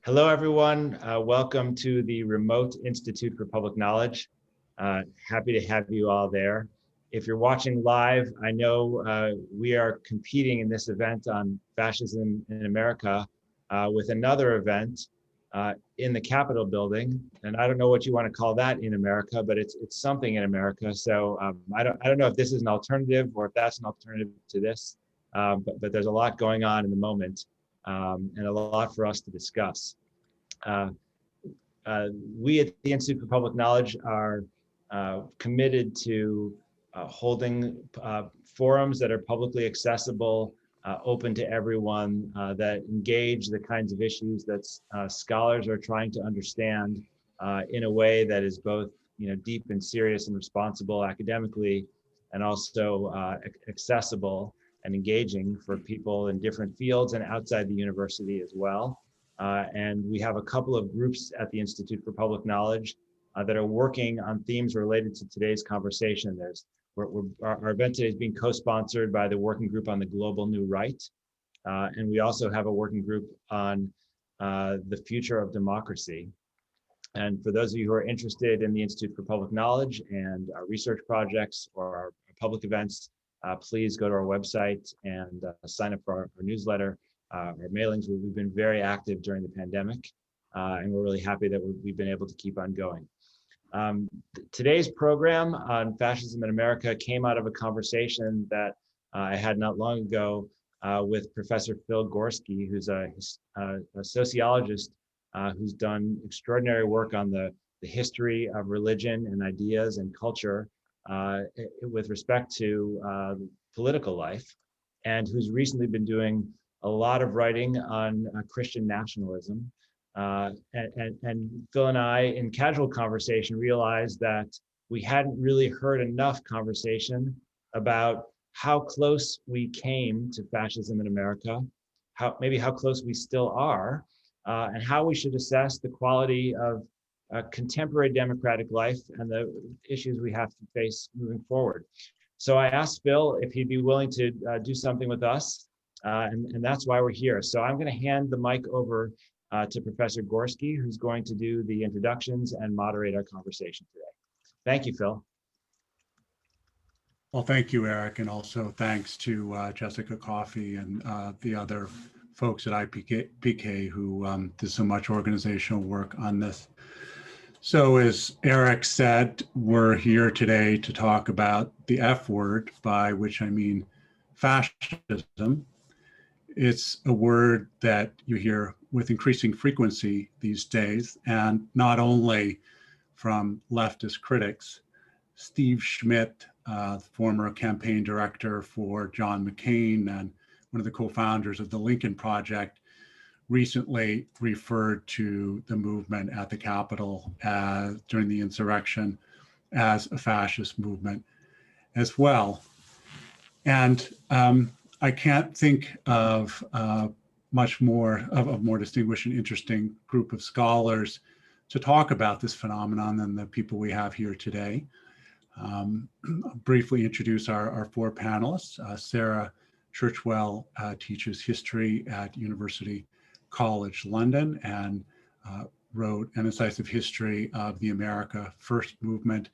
Hello, everyone. Welcome to the Remote Institute for Public Knowledge. Happy to have you all there. If you're watching live, I know we are competing in this event on Fascism in America with another event in the Capitol building. And I don't know what you want to call that in America, but it's something in America. So I don't know if this is an alternative or if that's an alternative to this, but there's a lot going on in the moment and a lot for us to discuss. We at the Institute for Public Knowledge are committed to holding forums that are publicly accessible, open to everyone, that engage the kinds of issues that scholars are trying to understand in a way that is both, deep and serious and responsible academically, and also accessible and engaging for people in different fields and outside the university as well. And we have a couple of groups at the Institute for Public Knowledge that are working on themes related to today's conversation. Our event today is being co-sponsored by the Working Group on the Global New Right. And we also have a working group on the future of democracy. And for those of you who are interested in the Institute for Public Knowledge and our research projects or our public events, please go to our website and sign up for our newsletter. Our mailings, we've been very active during the pandemic, and we're really happy that we've been able to keep on going. Today's program on Fascism in America came out of a conversation that I had not long ago with Professor Phil Gorski, who's a sociologist who's done extraordinary work on the history of religion and ideas and culture with respect to political life, and who's recently been doing a lot of writing on Christian nationalism. And Phil and I, in casual conversation, realized that we hadn't really heard enough conversation about how close we came to fascism in America, maybe how close we still are, and how we should assess the quality of contemporary democratic life and the issues we have to face moving forward. So I asked Phil if he'd be willing to do something with us. And that's why we're here. So I'm going to hand the mic over to Professor Gorski, who's going to do the introductions and moderate our conversation today. Thank you, Phil. Well, thank you, Eric, and also thanks to Jessica Coffey and the other folks at IPK who did so much organizational work on this. So as Eric said, we're here today to talk about the F word, by which I mean fascism. It's a word that you hear with increasing frequency these days, and not only from leftist critics. Steve Schmidt, former campaign director for John McCain and one of the co-founders of the Lincoln Project, recently referred to the movement at the Capitol during the insurrection as a fascist movement as well. And I can't think of much more of a more distinguished and interesting group of scholars to talk about this phenomenon than the people we have here today. I'll briefly introduce our four panelists. Sarah Churchwell teaches history at University College London and wrote an incisive history of the America First movement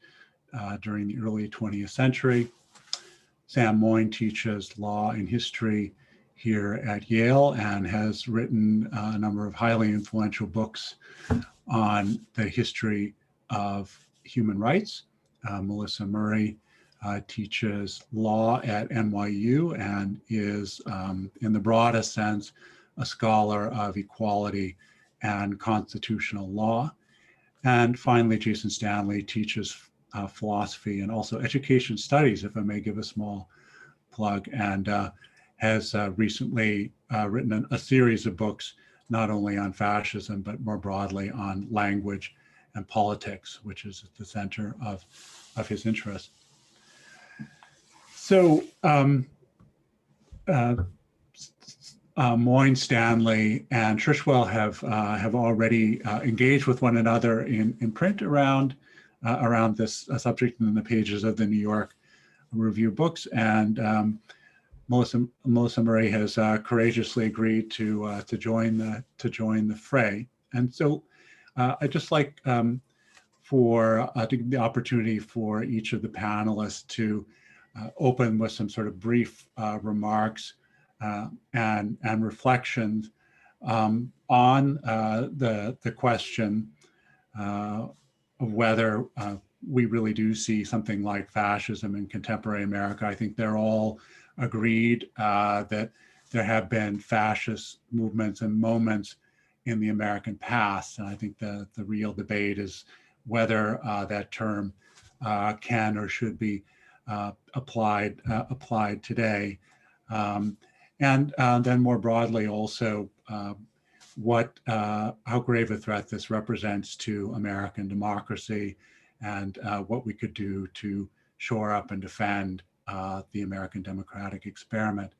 during the early 20th century. Sam Moyn teaches law and history here at Yale and has written a number of highly influential books on the history of human rights. Melissa Murray teaches law at NYU and is, in the broadest sense, a scholar of equality and constitutional law. And finally, Jason Stanley teaches philosophy and also education studies, if I may give a small plug, and has recently written a series of books, not only on fascism, but more broadly on language and politics, which is at the center of his interest. So Moyn, Stanley, and Churchwell have already engaged with one another in print around this subject in the pages of the New York Review books, and Melissa Murray has courageously agreed to join the fray. And so I'd just like for to give the opportunity for each of the panelists to open with some sort of brief remarks and reflections on the question of whether we really do see something like fascism in contemporary America. I think they're all agreed that there have been fascist movements and moments in the American past. And I think the real debate is whether that term can or should be applied today. And then more broadly also, how grave a threat this represents to American democracy, and what we could do to shore up and defend the American democratic experiment.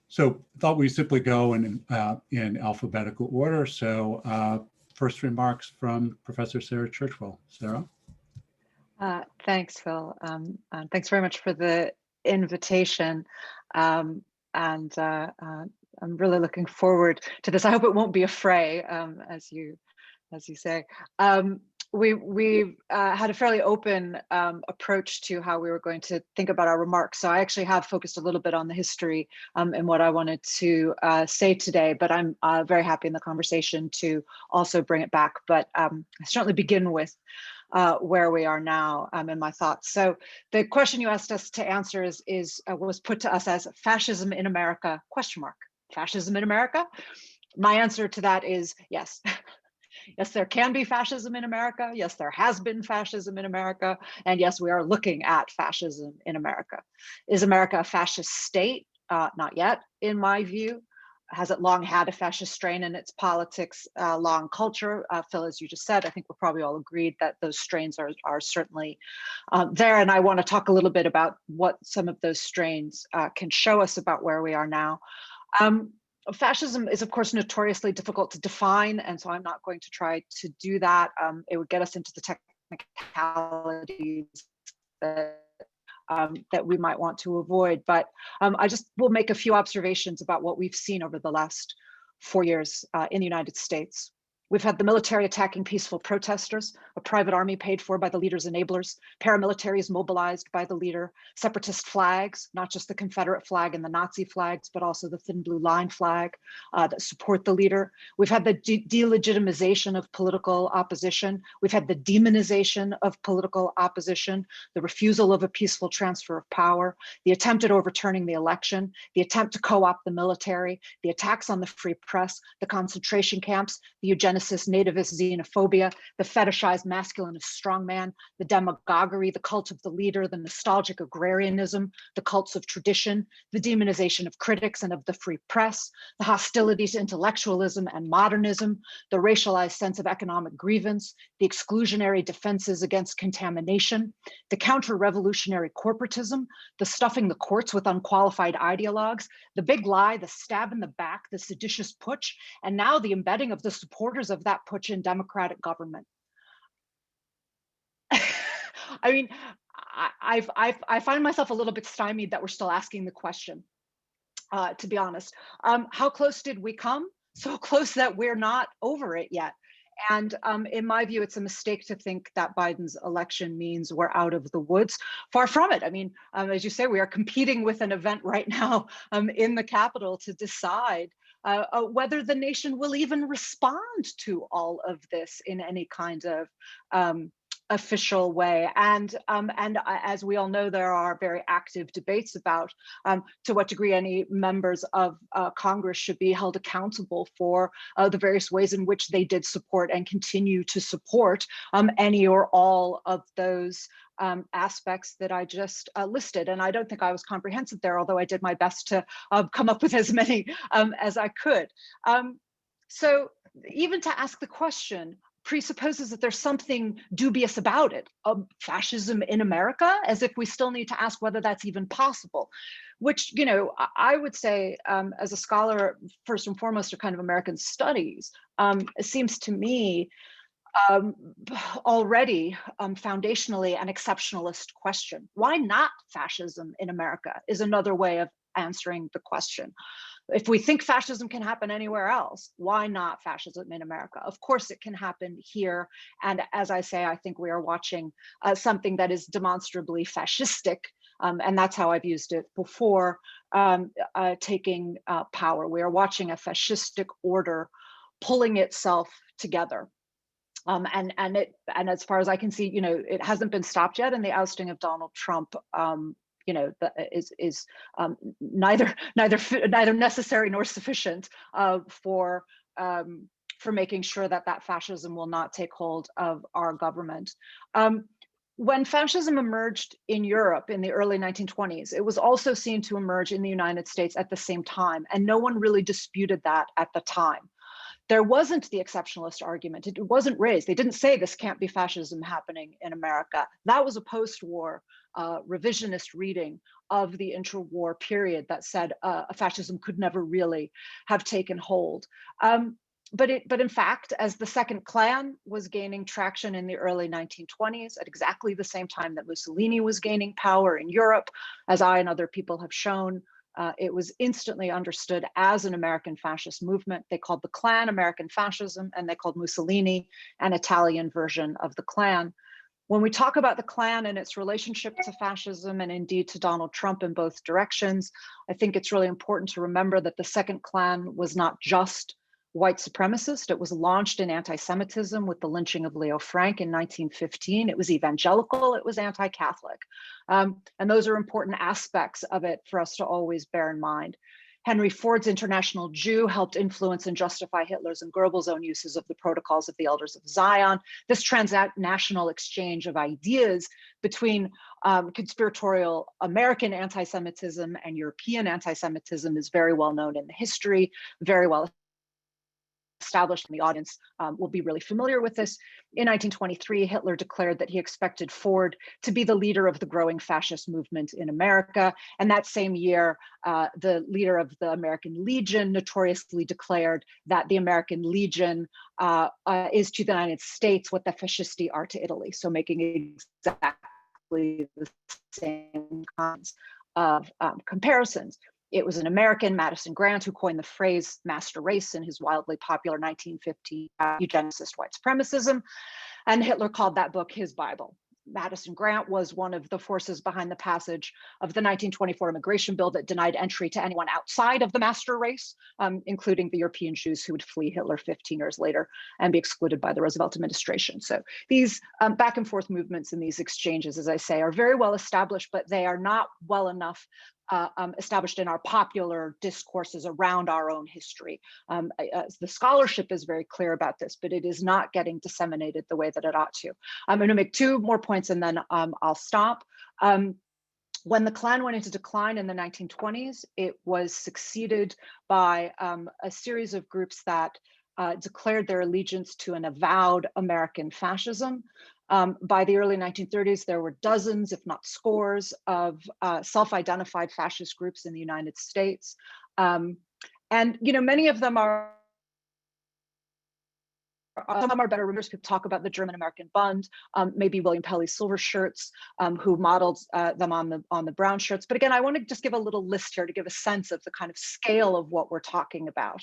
So I thought we'd simply go in alphabetical order. So first remarks from Professor Sarah Churchwell. Sarah? Thanks, Phil. Thanks very much for the invitation. I'm really looking forward to this. I hope it won't be a fray, as you say. We've had a fairly open approach to how we were going to think about our remarks. So I actually have focused a little bit on the history and what I wanted to say today, but I'm very happy in the conversation to also bring it back. But I certainly begin with where we are now in my thoughts. So the question you asked us to answer was put to us as fascism in America, ? Fascism in America? My answer to that is yes. Yes, there can be fascism in America. Yes, there has been fascism in America. And yes, we are looking at fascism in America. Is America a fascist state? Not yet, in my view. Has it long had a fascist strain in its politics, long culture? Phil, as you just said, I think we're probably all agreed that those strains are certainly there. And I want to talk a little bit about what some of those strains can show us about where we are now. Fascism is, of course, notoriously difficult to define, and so I'm not going to try to do that. It would get us into the technicalities that we might want to avoid. But I just will make a few observations about what we've seen over the last 4 years in the United States. We've had the military attacking peaceful protesters, a private army paid for by the leader's enablers, paramilitaries mobilized by the leader, separatist flags, not just the Confederate flag and the Nazi flags, but also the thin blue line flag that support the leader. We've had the delegitimization of political opposition. We've had the demonization of political opposition, the refusal of a peaceful transfer of power, the attempt at overturning the election, the attempt to co-opt the military, the attacks on the free press, the concentration camps, the eugenicist, nativist xenophobia, the fetishized masculine of strongman, the demagoguery, the cult of the leader, the nostalgic agrarianism, the cults of tradition, the demonization of critics and of the free press, the hostility to intellectualism and modernism, the racialized sense of economic grievance, the exclusionary defenses against contamination, the counter-revolutionary corporatism, the stuffing the courts with unqualified ideologues, the big lie, the stab in the back, the seditious putsch, and now the embedding of the supporters of that putsch in democratic government. I mean, I find myself a little bit stymied that we're still asking the question, to be honest. How close did we come? So close that we're not over it yet. And in my view, it's a mistake to think that Biden's election means we're out of the woods. Far from it. I mean, as you say, we are competing with an event right now in the Capitol to decide whether the nation will even respond to all of this in any kind of official way. And as we all know, there are very active debates about to what degree any members of Congress should be held accountable for the various ways in which they did support and continue to support any or all of those aspects that I just listed. And I don't think I was comprehensive there, although I did my best to come up with as many as I could. So even to ask the question presupposes that there's something dubious about it, fascism in America, as if we still need to ask whether that's even possible, which, you know, I would say as a scholar, first and foremost, of kind of American studies, it seems to me already foundationally an exceptionalist question. Why not fascism in America is another way of answering the question. If we think fascism can happen anywhere else, why not fascism in America? Of course it can happen here. And as I say, I think we are watching something that is demonstrably fascistic, and that's how I've used it before, taking power. We are watching a fascistic order pulling itself together. And as far as I can see, it hasn't been stopped yet, and the ousting of Donald Trump is neither necessary nor sufficient for making sure that fascism will not take hold of our government. When fascism emerged in Europe in the early 1920s, it was also seen to emerge in the United States at the same time, and no one really disputed that at the time. There wasn't the exceptionalist argument. It wasn't raised. They didn't say this can't be fascism happening in America. That was a post-war revisionist reading of the interwar period that said fascism could never really have taken hold. But in fact, as the second Klan was gaining traction in the early 1920s, at exactly the same time that Mussolini was gaining power in Europe, as I and other people have shown, it was instantly understood as an American fascist movement. They called the Klan American fascism, and they called Mussolini an Italian version of the Klan. When we talk about the Klan and its relationship to fascism, and indeed to Donald Trump in both directions, I think it's really important to remember that the second Klan was not just white supremacist. It was launched in anti-Semitism with the lynching of Leo Frank in 1915. It was evangelical, it was anti-Catholic. And those are important aspects of it for us to always bear in mind. Henry Ford's International Jew helped influence and justify Hitler's and Goebbels' own uses of the protocols of the Elders of Zion. This transnational exchange of ideas between conspiratorial American anti-Semitism and European anti-Semitism is very well known in the history, very well established, in the audience will be really familiar with this. In 1923, Hitler declared that he expected Ford to be the leader of the growing fascist movement in America. And that same year, the leader of the American Legion notoriously declared that the American Legion is to the United States what the fascisti are to Italy. So making exactly the same kinds of comparisons. It was an American, Madison Grant, who coined the phrase master race in his wildly popular 1950 eugenicist white supremacism. And Hitler called that book his Bible. Madison Grant was one of the forces behind the passage of the 1924 immigration bill that denied entry to anyone outside of the master race, including the European Jews who would flee Hitler 15 years later and be excluded by the Roosevelt administration. So these back and forth movements and these exchanges, as I say, are very well established, but they are not well enough established in our popular discourses around our own history. The scholarship is very clear about this, but it is not getting disseminated the way that it ought to. I'm going to make two more points and then I'll stop. When the Klan went into decline in the 1920s, it was succeeded by a series of groups that declared their allegiance to an avowed American fascism. By the early 1930s, there were dozens, if not scores, of self-identified fascist groups in the United States. And many of them are better rumors. People talk about the German-American Bund, maybe William Pelley's silver shirts, who modeled them on the brown shirts. But again, I want to just give a little list here to give a sense of the kind of scale of what we're talking about.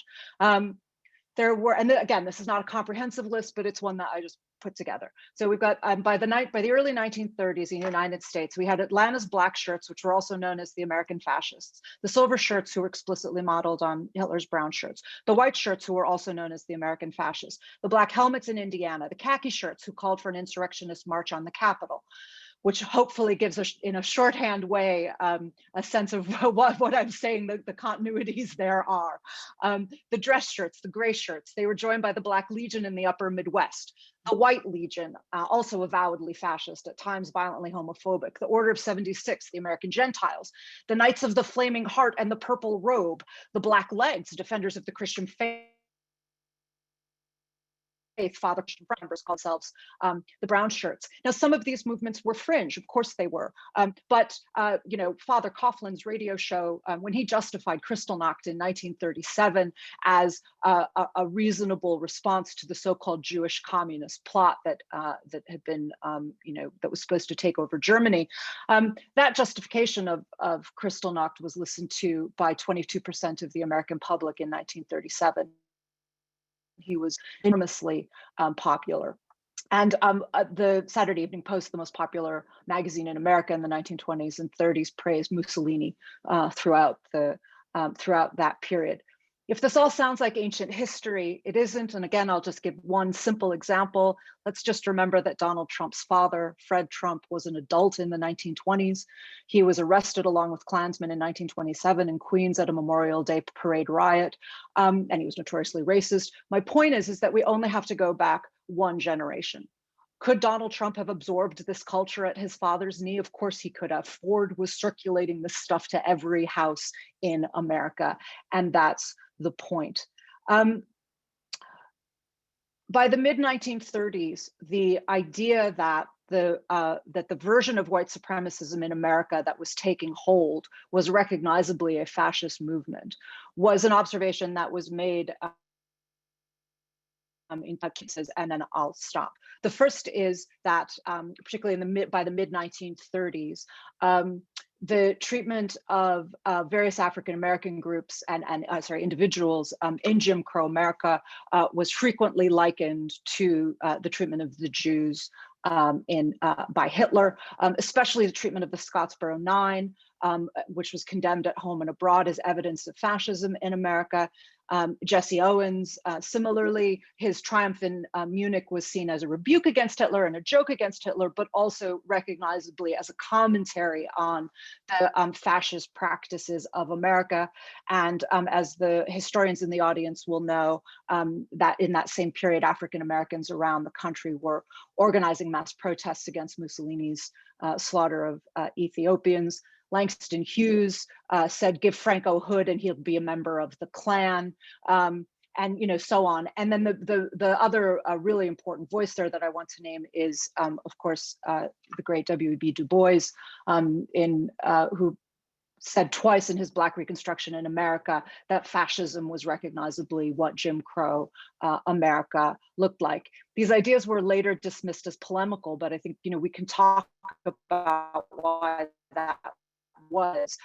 There were, and again, this is not a comprehensive list, but it's one that I just put together. So we've got by the early 1930s in the United States, we had Atlanta's black shirts, which were also known as the American fascists, the silver shirts, who were explicitly modeled on Hitler's brown shirts, the white shirts, who were also known as the American fascists, the black helmets in Indiana, the khaki shirts, who called for an insurrectionist march on the Capitol, which hopefully gives us, in a shorthand way, a sense of what I'm saying, the continuities there are. The dress shirts, the gray shirts, they were joined by the Black Legion in the upper Midwest, the White Legion, also avowedly fascist, at times violently homophobic, the Order of 76, the American Gentiles, the Knights of the Flaming Heart and the Purple Robe, the Black Legs, defenders of the Christian faith, Father Christian members called themselves the Brown Shirts. Now, some of these movements were fringe, of course they were, but you know, Father Coughlin's radio show, when he justified Kristallnacht in 1937 as a reasonable response to the so-called Jewish communist plot that that had been, you know, that was supposed to take over Germany, that justification of Kristallnacht was listened to by 22% of the American public in 1937. He was enormously popular. And the Saturday Evening Post, the most popular magazine in America in the 1920s and 30s, praised Mussolini throughout that period. If this all sounds like ancient history, it isn't. And again, I'll just give one simple example. Let's just remember that Donald Trump's father, Fred Trump, was an adult in the 1920s. He was arrested along with Klansmen in 1927 in Queens at a Memorial Day parade riot, and he was notoriously racist. My point is that we only have to go back one generation. Could Donald Trump have absorbed this culture at his father's knee? Of course he could have. Ford was circulating this stuff to every house in America, and that's the point. By the mid-1930s, the idea that the version of white supremacism in America that was taking hold was recognizably a fascist movement was an observation that was made in cases, and then I'll stop. The first is that, particularly by the mid-1930s, the treatment of various African American groups and individuals in Jim Crow America was frequently likened to the treatment of the Jews by Hitler, especially the treatment of the Scottsboro Nine, which was condemned at home and abroad as evidence of fascism in America. Jesse Owens, similarly, his triumph in Munich was seen as a rebuke against Hitler and a joke against Hitler, but also recognizably as a commentary on the fascist practices of America. And as the historians in the audience will know, that in that same period, African Americans around the country were organizing mass protests against Mussolini's slaughter of Ethiopians. Langston Hughes said, "Give Franco Hood and he'll be a member of the Klan," and you know, so on. And then the other really important voice there that I want to name is, of course, the great W.E.B. Du Bois, who said twice in his Black Reconstruction in America that fascism was recognizably what Jim Crow America looked like. These ideas were later dismissed as polemical, but I think, you know, we can talk about why that was.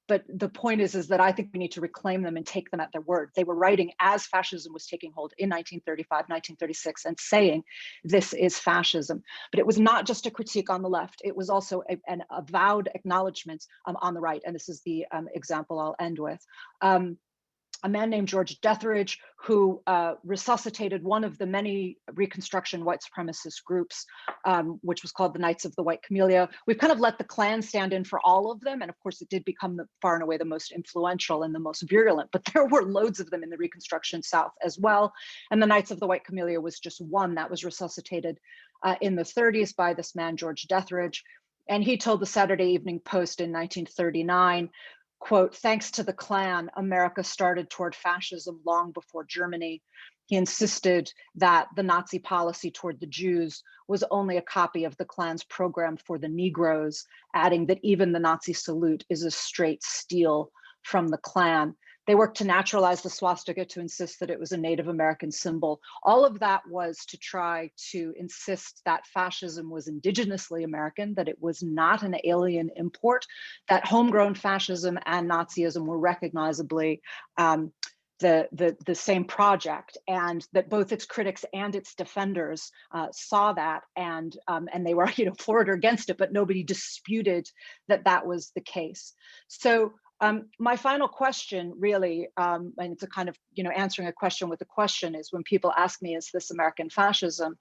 But the point is that I think we need to reclaim them and take them at their word. They were writing as fascism was taking hold in 1935, 1936, and saying this is fascism. But it was not just a critique on the left. It was also an avowed acknowledgement on the right. And this is the example I'll end with. A man named George Dethridge, who resuscitated one of the many Reconstruction white supremacist groups, which was called the Knights of the White Camellia. We've kind of let the Klan stand in for all of them. And of course, it did become far and away the most influential and the most virulent, but there were loads of them in the Reconstruction South as well. And the Knights of the White Camellia was just one that was resuscitated in the 30s by this man, George Dethridge. And he told the Saturday Evening Post in 1939, quote, "Thanks to the Klan, America started toward fascism long before Germany." He insisted that the Nazi policy toward the Jews was only a copy of the Klan's program for the Negroes, adding that even the Nazi salute is a straight steal from the Klan. They worked to naturalize the swastika to insist that it was a Native American symbol. All of that was to try to insist that fascism was indigenously American, that it was not an alien import, that homegrown fascism and Nazism were recognizably the same project, and that both its critics and its defenders saw that, and they were, you know, for it or against it, but nobody disputed that that was the case. So my final question, really, and it's a kind of, you know, answering a question with a question, is when people ask me, is this American fascism?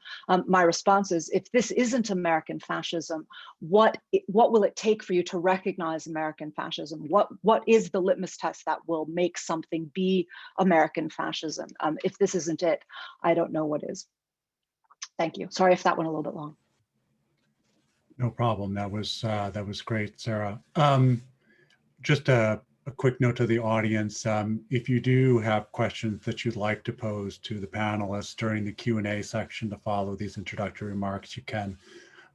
My response is, if this isn't American fascism, what will it take for you to recognize American fascism? What is the litmus test that will make something be American fascism? If this isn't it, I don't know what is. Thank you. Sorry if that went a little bit long. No problem. That was great, Sarah. Just a a quick note to the audience. If you do have questions that you'd like to pose to the panelists during the Q&A section to follow these introductory remarks, you can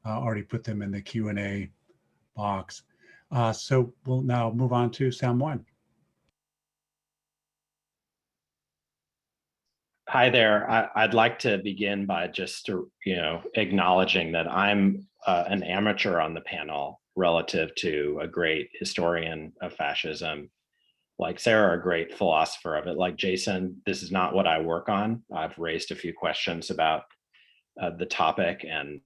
already put them in the Q&A box. So we'll now move on to Sam Moyn. Hi there. I'd like to begin by just acknowledging that I'm an amateur on the panel relative to a great historian of fascism, like Sarah, a great philosopher of it. Like Jason, this is not what I work on. I've raised a few questions about the topic and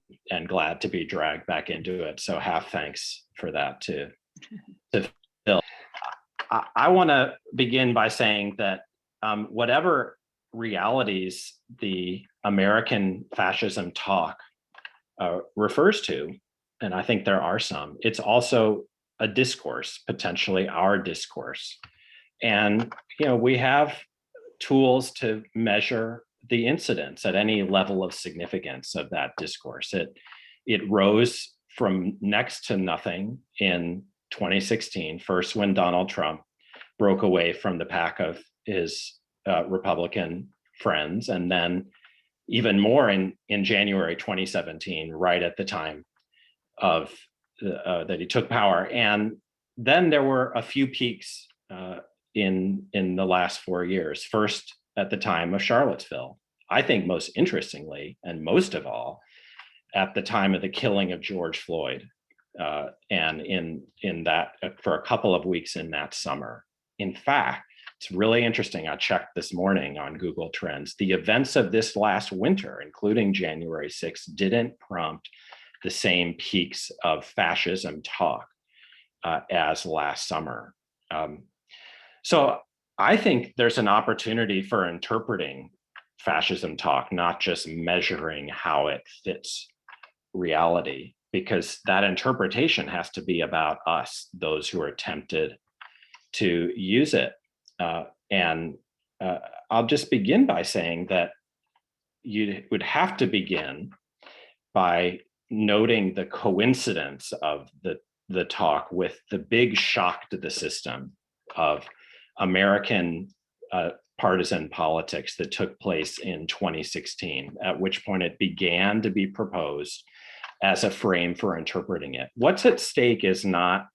glad to be dragged back into it. So half thanks for that to Phil. I want to begin by saying that whatever realities the American fascism talk refers to, and I think there are some, it's also a discourse, potentially our discourse. And we have tools to measure the incidence at any level of significance of that discourse. It rose from next to nothing in 2016, first when Donald Trump broke away from the pack of his Republican friends, and then even more in January 2017, right at the time of that he took power. And then there were a few peaks in the last 4 years. First, at the time of Charlottesville, I think most interestingly, and most of all, at the time of the killing of George Floyd, and in that for a couple of weeks in that summer. In fact, it's really interesting. I checked this morning on Google Trends. The events of this last winter, including January 6th, didn't prompt the same peaks of fascism talk as last summer. So I think there's an opportunity for interpreting fascism talk, not just measuring how it fits reality, because that interpretation has to be about us, those who are tempted to use it. I'll just begin by saying that you would have to begin by noting the coincidence of the talk with the big shock to the system of American partisan politics that took place in 2016, at which point it began to be proposed as a frame for interpreting it. What's at stake is not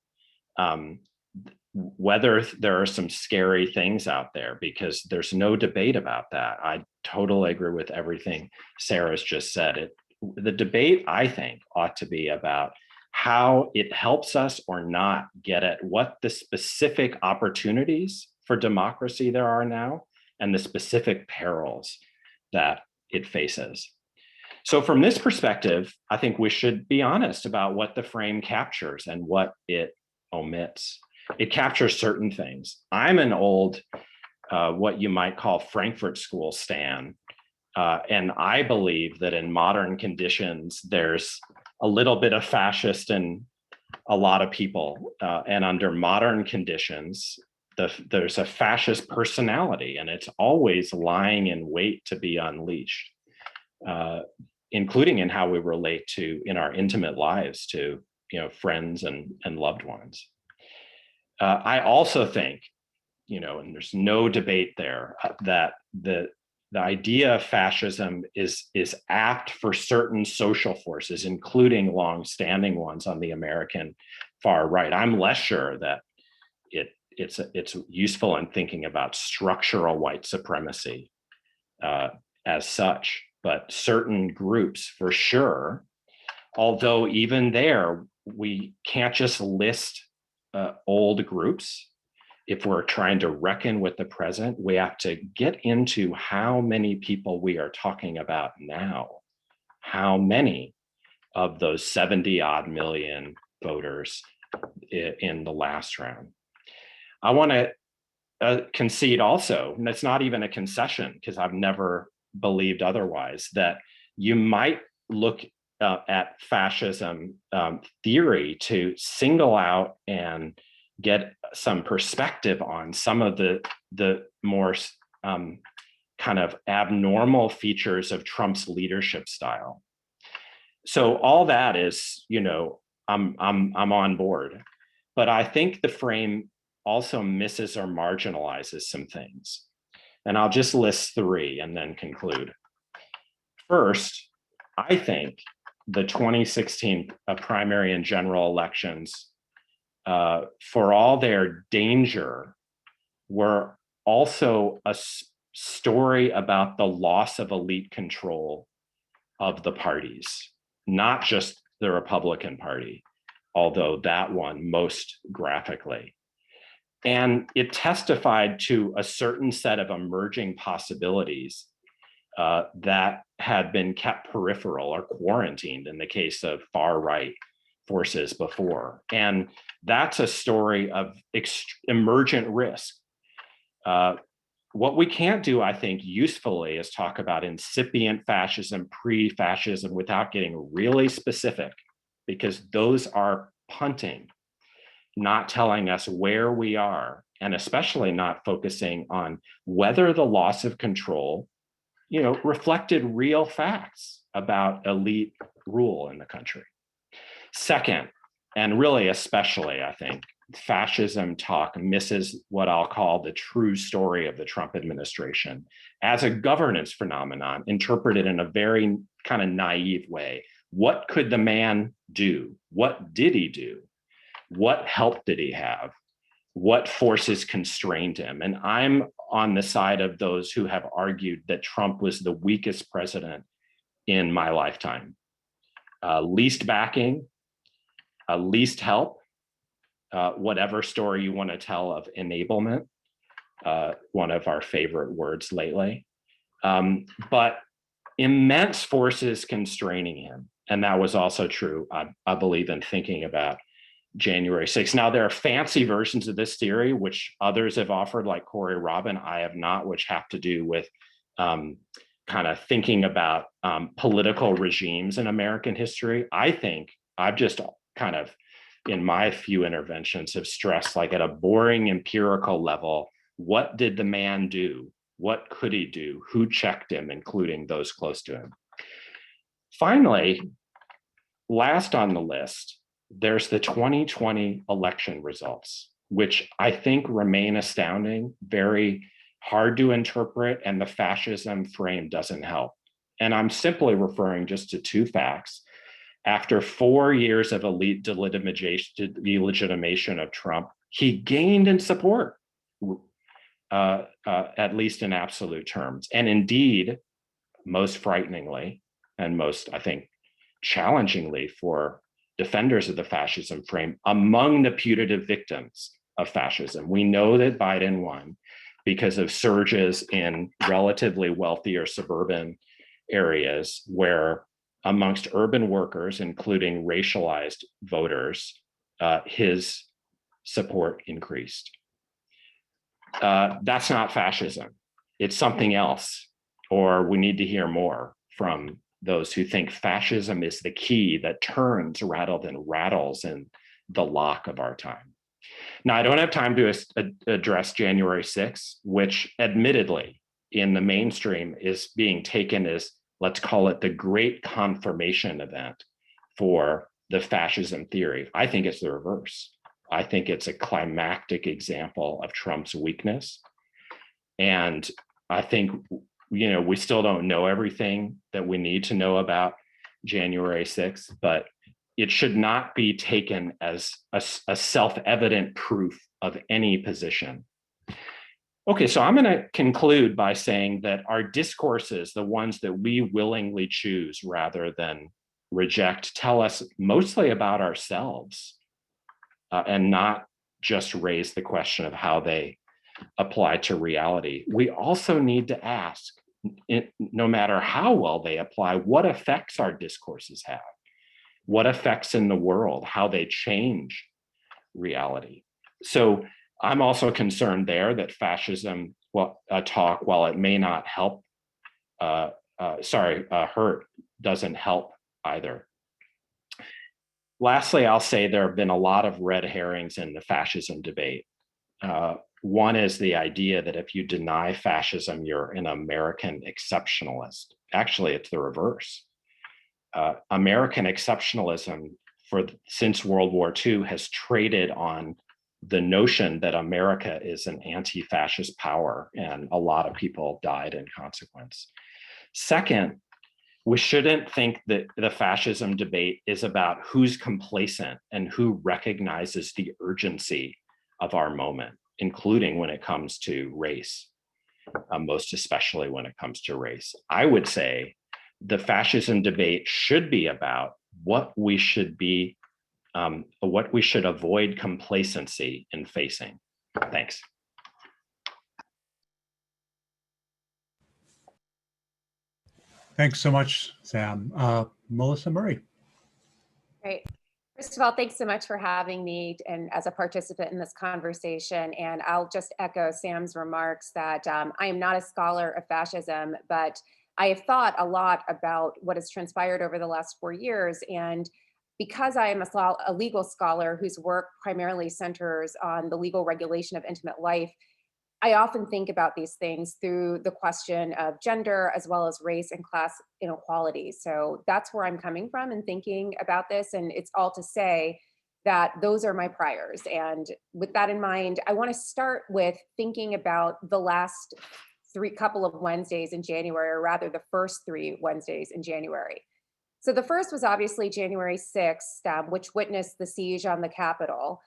whether there are some scary things out there, because there's no debate about that. I totally agree with everything Sarah's just said. The debate, I think, ought to be about how it helps us or not get at what the specific opportunities for democracy there are now and the specific perils that it faces. So from this perspective, I think we should be honest about what the frame captures and what it omits. It captures certain things. I'm an old, what you might call Frankfurt School stan, and I believe that in modern conditions, there's a little bit of fascist in a lot of people, and under modern conditions, there's a fascist personality, and it's always lying in wait to be unleashed, including in how we relate to, in our intimate lives, to friends and loved ones. I also think, and there's no debate there, that the idea of fascism is apt for certain social forces, including long-standing ones on the American far right. I'm less sure that it's useful in thinking about structural white supremacy as such, but certain groups for sure. Although even there, we can't just list old groups. If we're trying to reckon with the present, we have to get into how many people we are talking about now. How many of those 70 odd million voters in the last round. I want to concede also, and it's not even a concession because I've never believed otherwise, that you might look at fascism theory to single out and get some perspective on some of the more kind of abnormal features of Trump's leadership style. So all that is, I'm on board, but I think the frame also misses or marginalizes some things. And I'll just list three and then conclude. First, I think the 2016 primary and general elections, for all their danger, were also a story about the loss of elite control of the parties, not just the Republican Party, although that one most graphically. And it testified to a certain set of emerging possibilities that had been kept peripheral or quarantined in the case of far-right forces before. And that's a story of emergent risk. What we can't do, I think, usefully is talk about incipient fascism, pre-fascism, without getting really specific, because those are punting, not telling us where we are, and especially not focusing on whether the loss of control, reflected real facts about elite rule in the country. Second, and really especially, I think, fascism talk misses what I'll call the true story of the Trump administration as a governance phenomenon, interpreted in a very kind of naive way. What could the man do? What did he do? What help did he have? What forces constrained him? And I'm on the side of those who have argued that Trump was the weakest president in my lifetime. Least backing, least help, whatever story you want to tell of enablement, one of our favorite words lately, but immense forces constraining him. And that was also true, I believe, in thinking about January 6th. Now, there are fancy versions of this theory, which others have offered, like Corey Robin. I have not, which have to do with kind of thinking about political regimes in American history. I think I've just kind of, in my few interventions, have stressed, like at a boring empirical level, what did the man do? What could he do? Who checked him, including those close to him? Finally, last on the list, there's the 2020 election results, which I think remain astounding, very hard to interpret, and the fascism frame doesn't help. And I'm simply referring just to two facts. After 4 years of elite delegitimation of Trump, he gained in support, at least in absolute terms. And indeed, most frighteningly, and most, I think, challengingly for defenders of the fascism frame, among the putative victims of fascism. We know that Biden won because of surges in relatively wealthier suburban areas where, amongst urban workers, including racialized voters, his support increased. That's not fascism. It's something else, or we need to hear more from those who think fascism is the key that turns rather than rattles in the lock of our time. Now, I don't have time to address January 6th, which admittedly in the mainstream is being taken as, let's call it, the great confirmation event for the fascism theory. I think it's the reverse. I think it's a climactic example of Trump's weakness. And I think, we still don't know everything that we need to know about January 6th, but it should not be taken as a self-evident proof of any position. Okay, so I'm going to conclude by saying that our discourses, the ones that we willingly choose rather than reject, tell us mostly about ourselves and not just raise the question of how they apply to reality. We also need to ask, no matter how well they apply, what effects our discourses have, what effects in the world, how they change reality. So I'm also concerned there that fascism talk, while it may not help, hurt, doesn't help either. Lastly, I'll say there have been a lot of red herrings in the fascism debate. One is the idea that if you deny fascism, you're an American exceptionalist. Actually, it's the reverse. American exceptionalism since World War II has traded on the notion that America is an anti-fascist power, and a lot of people died in consequence. Second, we shouldn't think that the fascism debate is about who's complacent and who recognizes the urgency of our moment, including when it comes to race, most especially when it comes to race. I would say the fascism debate should be about what we should be, what we should avoid complacency in facing. Thanks. Thanks so much, Sam. Melissa Murray. Great. First of all, thanks so much for having me and as a participant in this conversation. And I'll just echo Sam's remarks that I am not a scholar of fascism, but I have thought a lot about what has transpired over the last 4 years. And because I am a legal scholar whose work primarily centers on the legal regulation of intimate life, I often think about these things through the question of gender as well as race and class inequality. So that's where I'm coming from in thinking about this. And it's all to say that those are my priors. And with that in mind, I want to start with thinking about the last couple of Wednesdays in January, or rather the first 3 Wednesdays in January. So the first was obviously January 6th, which witnessed the siege on the Capitol.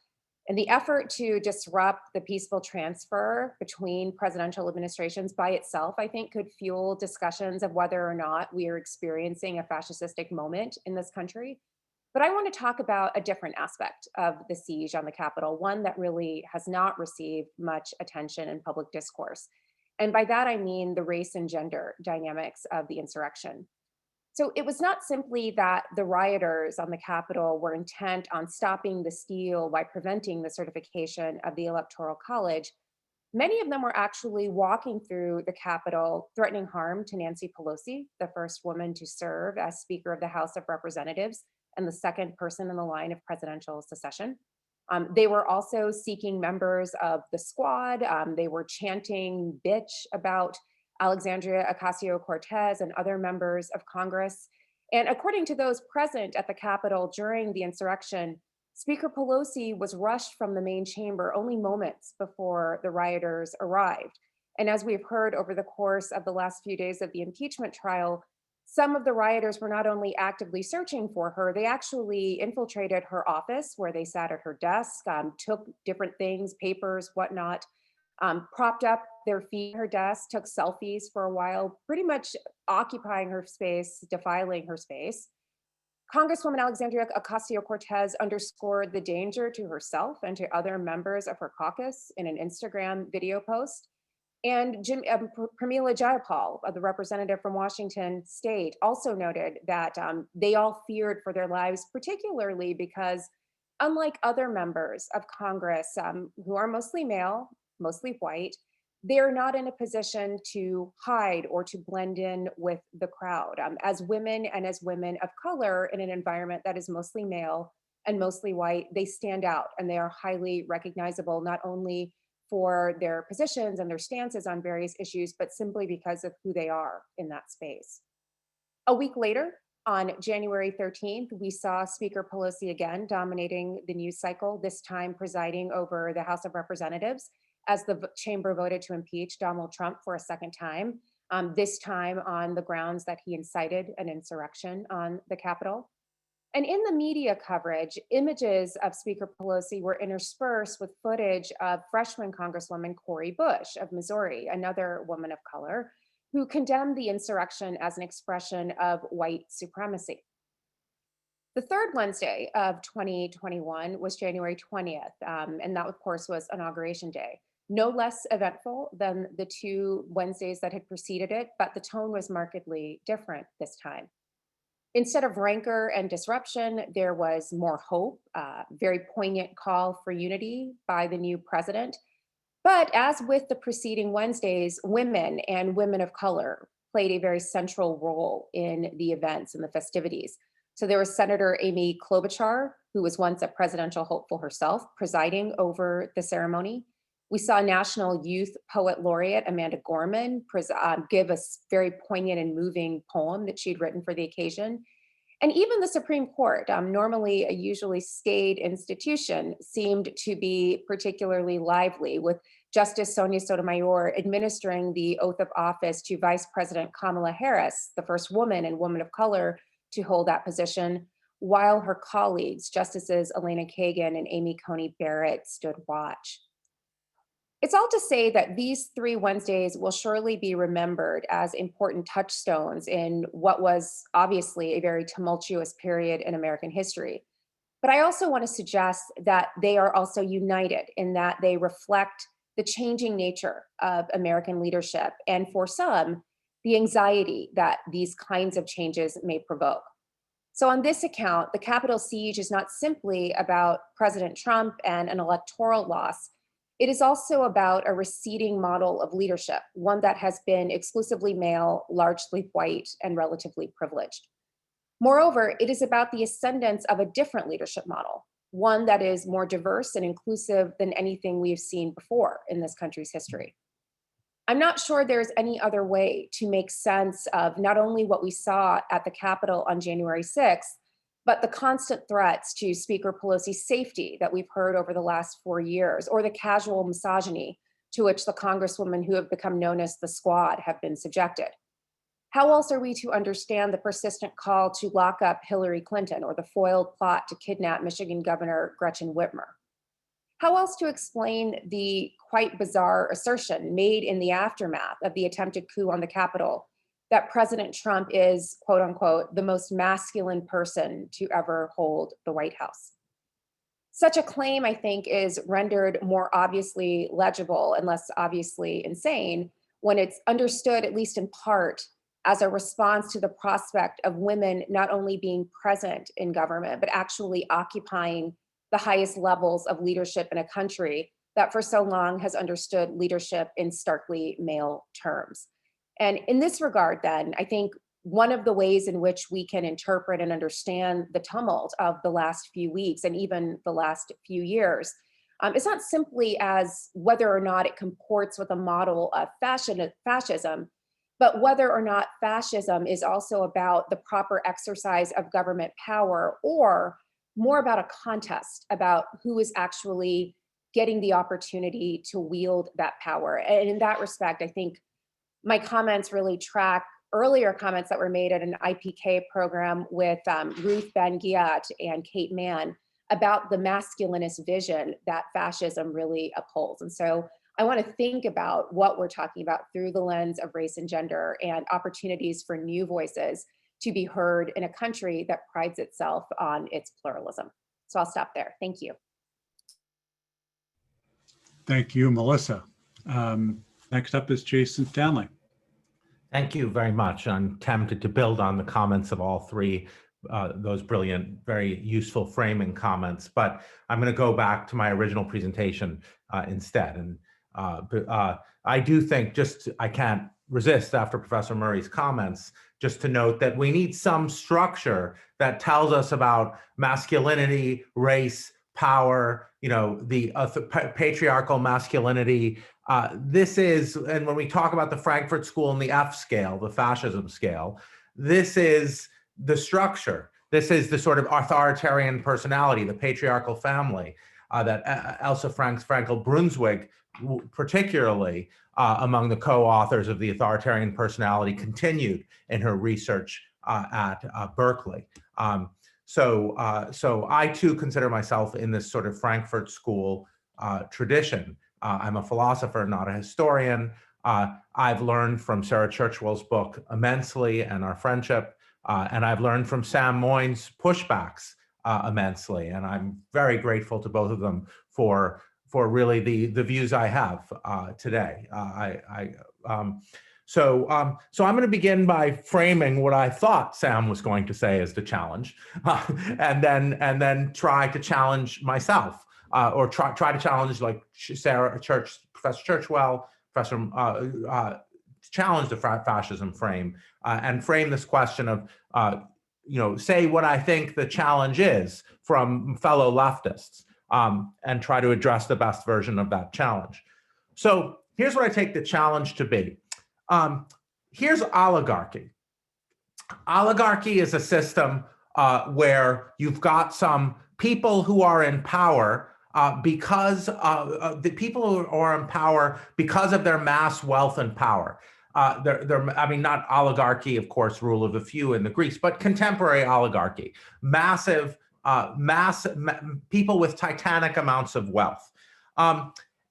And the effort to disrupt the peaceful transfer between presidential administrations by itself, I think, could fuel discussions of whether or not we are experiencing a fascistic moment in this country. But I want to talk about a different aspect of the siege on the Capitol, one that really has not received much attention in public discourse. And by that, I mean the race and gender dynamics of the insurrection. So it was not simply that the rioters on the Capitol were intent on stopping the steal by preventing the certification of the Electoral College. Many of them were actually walking through the Capitol, threatening harm to Nancy Pelosi, the first woman to serve as Speaker of the House of Representatives and the second person in the line of presidential succession. They were also seeking members of the squad. They were chanting bitch about Alexandria Ocasio-Cortez and other members of Congress. And according to those present at the Capitol during the insurrection, Speaker Pelosi was rushed from the main chamber only moments before the rioters arrived. And as we've heard over the course of the last few days of the impeachment trial, some of the rioters were not only actively searching for her, they actually infiltrated her office where they sat at her desk, took different things, papers, whatnot, propped up their feet at her desk, took selfies for a while, pretty much occupying her space, defiling her space. Congresswoman Alexandria Ocasio-Cortez underscored the danger to herself and to other members of her caucus in an Instagram video post. And Pramila Jayapal, the representative from Washington State, also noted that they all feared for their lives, particularly because unlike other members of Congress who are mostly male, mostly white, they're not in a position to hide or to blend in with the crowd. As women and as women of color in an environment that is mostly male and mostly white, they stand out and they are highly recognizable, not only for their positions and their stances on various issues, but simply because of who they are in that space. A week later, on January 13th, we saw Speaker Pelosi again dominating the news cycle, this time presiding over the House of Representatives as the chamber voted to impeach Donald Trump for a second time, this time on the grounds that he incited an insurrection on the Capitol. And in the media coverage, images of Speaker Pelosi were interspersed with footage of freshman Congresswoman Cori Bush of Missouri, another woman of color, who condemned the insurrection as an expression of white supremacy. The third Wednesday of 2021 was January 20th, and that, of course, was Inauguration Day. No less eventful than the 2 Wednesdays that had preceded it, but the tone was markedly different this time. Instead of rancor and disruption, there was more hope, very poignant call for unity by the new president. But as with the preceding Wednesdays, women and women of color played a very central role in the events and the festivities. So there was Senator Amy Klobuchar, who was once a presidential hopeful herself, presiding over the ceremony. We saw National Youth Poet Laureate Amanda Gorman give a very poignant and moving poem that she'd written for the occasion. And even the Supreme Court, normally a usually staid institution, seemed to be particularly lively, with Justice Sonia Sotomayor administering the oath of office to Vice President Kamala Harris, the first woman and woman of color to hold that position, while her colleagues, Justices Elena Kagan and Amy Coney Barrett, stood watch. It's all to say that these 3 Wednesdays will surely be remembered as important touchstones in what was obviously a very tumultuous period in American history. But I also want to suggest that they are also united in that they reflect the changing nature of American leadership, and for some, the anxiety that these kinds of changes may provoke. So on this account, the Capitol siege is not simply about President Trump and an electoral loss. It is also about a receding model of leadership, one that has been exclusively male, largely white, and relatively privileged. Moreover, it is about the ascendance of a different leadership model, one that is more diverse and inclusive than anything we've seen before in this country's history. I'm not sure there's any other way to make sense of not only what we saw at the Capitol on January 6th, but the constant threats to Speaker Pelosi's safety that we've heard over the last 4 years, or the casual misogyny to which the congresswomen who have become known as the Squad have been subjected. How else are we to understand the persistent call to lock up Hillary Clinton, or the foiled plot to kidnap Michigan Governor Gretchen Whitmer? How else to explain the quite bizarre assertion made in the aftermath of the attempted coup on the Capitol that President Trump is, quote unquote, the most masculine person to ever hold the White House? Such a claim, I think, is rendered more obviously legible and less obviously insane when it's understood, at least in part, as a response to the prospect of women not only being present in government, but actually occupying the highest levels of leadership in a country that for so long has understood leadership in starkly male terms. And in this regard, then, I think one of the ways in which we can interpret and understand the tumult of the last few weeks and even the last few years is not simply as whether or not it comports with a model of fascism, but whether or not fascism is also about the proper exercise of government power, or more about a contest about who is actually getting the opportunity to wield that power. And in that respect, I think my comments really track earlier comments that were made at an IPK program with Ruth Ben-Ghiat and Kate Mann about the masculinist vision that fascism really upholds. And so I want to think about what we're talking about through the lens of race and gender, and opportunities for new voices to be heard in a country that prides itself on its pluralism. So I'll stop there. Thank you. Thank you, Melissa. Next up is Jason Stanley. Thank you very much. I'm tempted to build on the comments of all three, those brilliant, very useful framing comments, but I'm going to go back to my original presentation instead. And I do think I can't resist after Professor Murray's comments, just to note that we need some structure that tells us about masculinity, race, power, the patriarchal masculinity. This is, and when we talk about the Frankfurt School and the F scale, the fascism scale, this is the structure. This is the sort of authoritarian personality, the patriarchal family that Elsa Frankel-Brunswick, particularly among the co-authors of the authoritarian personality, continued in her research at Berkeley. So I too consider myself in this sort of Frankfurt School tradition. I'm a philosopher, not a historian. I've learned from Sarah Churchwell's book immensely and our friendship, and I've learned from Sam Moyn's pushbacks immensely, and I'm very grateful to both of them for really the views I have today. So I'm going to begin by framing what I thought Sam was going to say as the challenge, and then try to challenge myself, or try to challenge, like Professor Churchwell, challenge the fascism frame, and frame this question of say what I think the challenge is from fellow leftists, and try to address the best version of that challenge. So here's what I take the challenge to be. Here's oligarchy. Oligarchy is a system where you've got some people who are in power because the people who are in power because of their mass wealth and power. I mean, not oligarchy, of course, rule of the few in the Greeks, but contemporary oligarchy, massive, people with titanic amounts of wealth.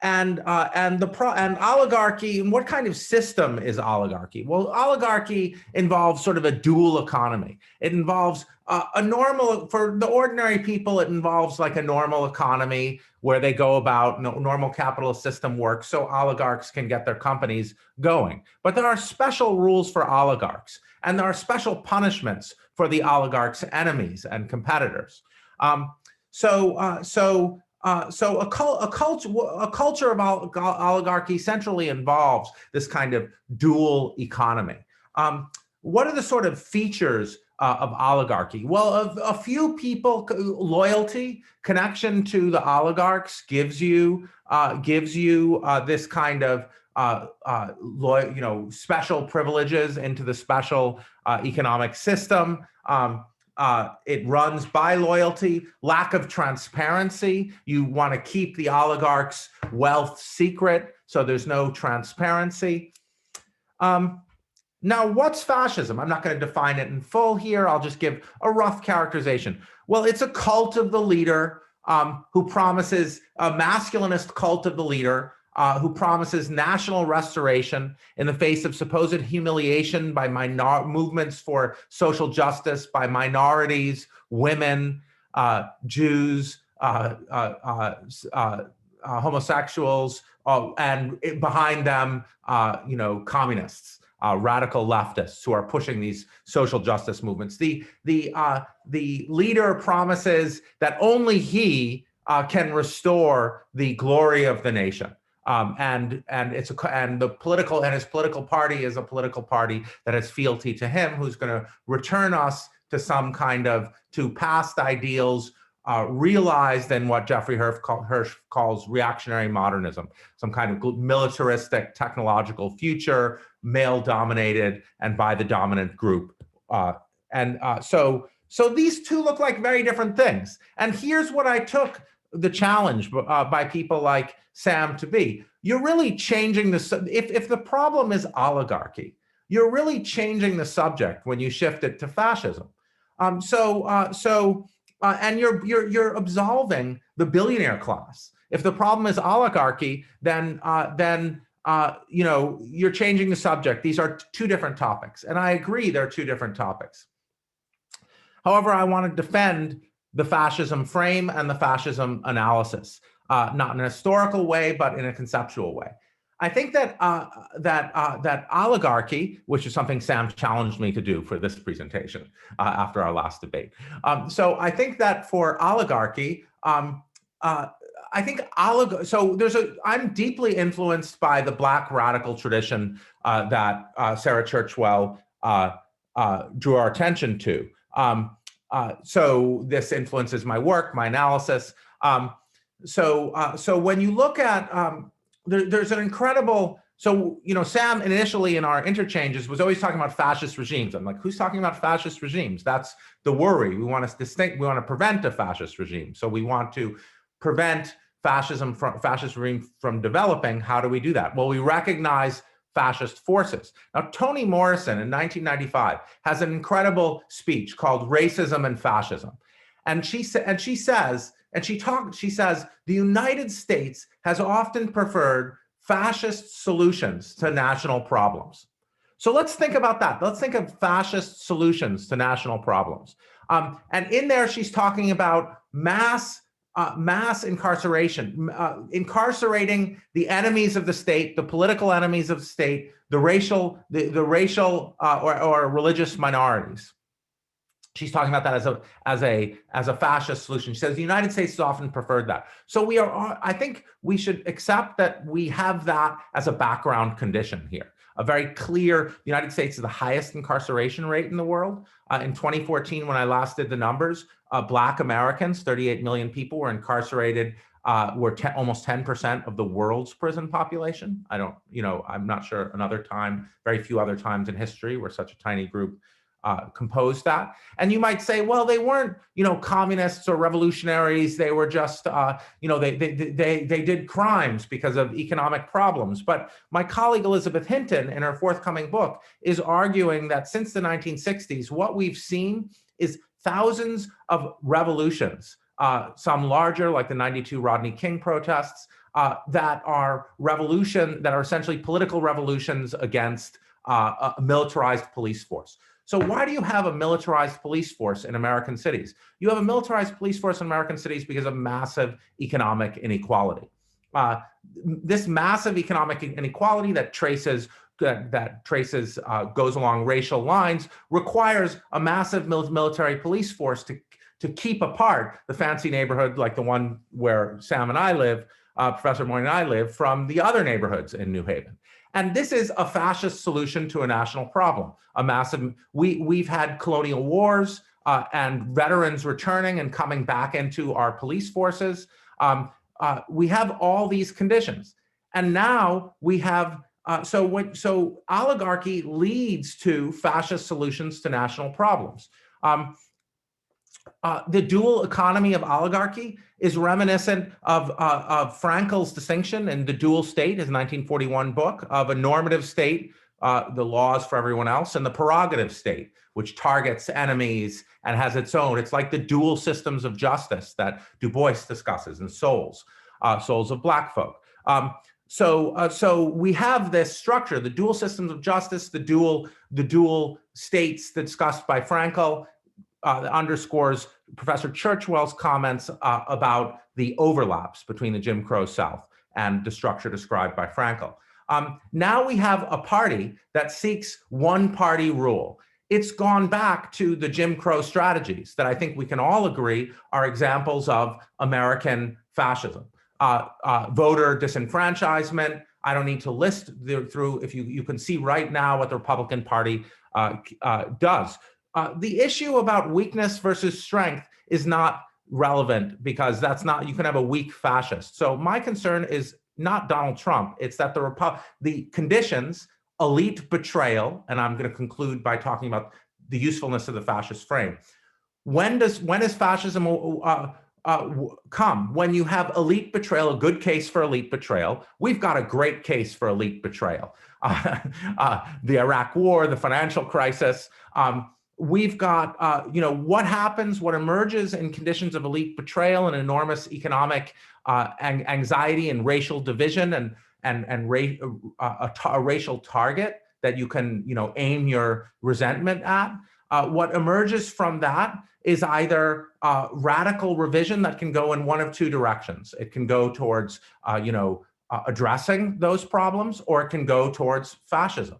And oligarchy, and what kind of system is oligarchy? Well, oligarchy involves sort of a dual economy. It involves a normal, for the ordinary people, it involves like a normal economy where they go about, normal capitalist system works so oligarchs can get their companies going. But there are special rules for oligarchs, and there are special punishments for the oligarchs' enemies and competitors. So a culture of oligarchy centrally involves this kind of dual economy. What are the sort of features of oligarchy? Well, a few people, loyalty, connection to the oligarchs gives you this kind of special privileges into the special economic system. It runs by loyalty, lack of transparency. You want to keep the oligarchs' wealth secret, so there's no transparency. Now, what's fascism? I'm not going to define it in full here. I'll just give a rough characterization. Well, it's a cult of the leader who promises, a masculinist cult of the leader who promises national restoration in the face of supposed humiliation by movements for social justice, by minorities, women, Jews, homosexuals, and behind them, communists, radical leftists who are pushing these social justice movements. The leader promises that only he can restore the glory of the nation. And his political party is a political party that has fealty to him, who's going to return us to some kind of, to past ideals realized in what Jeffrey Hirsch calls reactionary modernism, some kind of militaristic technological future, male dominated and by the dominant group. So these two look like very different things. And here's what I took the challenge by people like Sam to be. You're really changing if the problem is oligarchy, you're really changing the subject when you shift it to fascism. And you're absolving the billionaire class. If the problem is oligarchy, then you're changing the subject. These are two different topics, and I agree they're two different topics. However, I want to defend the fascism frame and the fascism analysis, not in a historical way, but in a conceptual way. I think that that oligarchy, which is something Sam challenged me to do for this presentation after our last debate. So I think that for oligarchy, I'm deeply influenced by the Black radical tradition that Sarah Churchwell drew our attention to. So this influences my work, my analysis. So when you look at, there's an incredible, Sam initially in our interchanges was always talking about fascist regimes. I'm like, who's talking about fascist regimes? That's the worry. We want to prevent a fascist regime. So we want to prevent fascist regime from developing. How do we do that? Well, we recognize fascist forces. Now, Toni Morrison in 1995 has an incredible speech called Racism and Fascism. And she says, the United States has often preferred fascist solutions to national problems. So let's think about that. Let's think of fascist solutions to national problems. And in there, she's talking about mass incarceration, incarcerating the enemies of the state, the political enemies of the state, the racial or religious minorities. She's talking about that as a fascist solution. She says the United States has often preferred that. So I think we should accept that we have that as a background condition here. A very clear, the United States is the highest incarceration rate in the world. In 2014, when I last did the numbers, Black Americans, 38 million people were incarcerated, were almost 10% of the world's prison population. I'm not sure another time, very few other times in history where such a tiny group composed that. And you might say, well, they weren't, communists or revolutionaries. They were just, they did crimes because of economic problems. But my colleague Elizabeth Hinton, in her forthcoming book, is arguing that since the 1960s, what we've seen is thousands of revolutions, some larger, like the '92 Rodney King protests, that are essentially political revolutions against a militarized police force. So why do you have a militarized police force in American cities? You have a militarized police force in American cities because of massive economic inequality. This massive economic inequality that goes along racial lines requires a massive military police force to keep apart the fancy neighborhood like the one where Sam and I live, Professor Moyn and I live, from the other neighborhoods in New Haven. And this is a fascist solution to a national problem. We've had colonial wars and veterans returning and coming back into our police forces. We have all these conditions. And now we have, so oligarchy leads to fascist solutions to national problems. The dual economy of oligarchy is reminiscent of Frankel's distinction in The Dual State, his 1941 book, of a normative state, the laws for everyone else, and the prerogative state, which targets enemies and has its own. It's like the dual systems of justice that Du Bois discusses in Souls of Black Folk. So we have this structure, the dual systems of justice, the dual states discussed by Frankel, underscores Professor Churchwell's comments about the overlaps between the Jim Crow South and the structure described by Frankel. Now we have a party that seeks one-party rule. It's gone back to the Jim Crow strategies that I think we can all agree are examples of American fascism. Voter disenfranchisement. I don't need to list through, if you can see right now what the Republican Party does. The issue about weakness versus strength is not relevant because you can have a weak fascist. So my concern is not Donald Trump, it's that the conditions, elite betrayal, and I'm going to conclude by talking about the usefulness of the fascist frame. When does fascism come? When you have elite betrayal, a good case for elite betrayal. We've got a great case for elite betrayal. The Iraq War, the financial crisis. We've got, what emerges in conditions of elite betrayal and enormous economic anxiety and racial division and a racial target that you can, aim your resentment at. What emerges from that is either radical revision that can go in one of two directions. It can go towards, addressing those problems, or it can go towards fascism.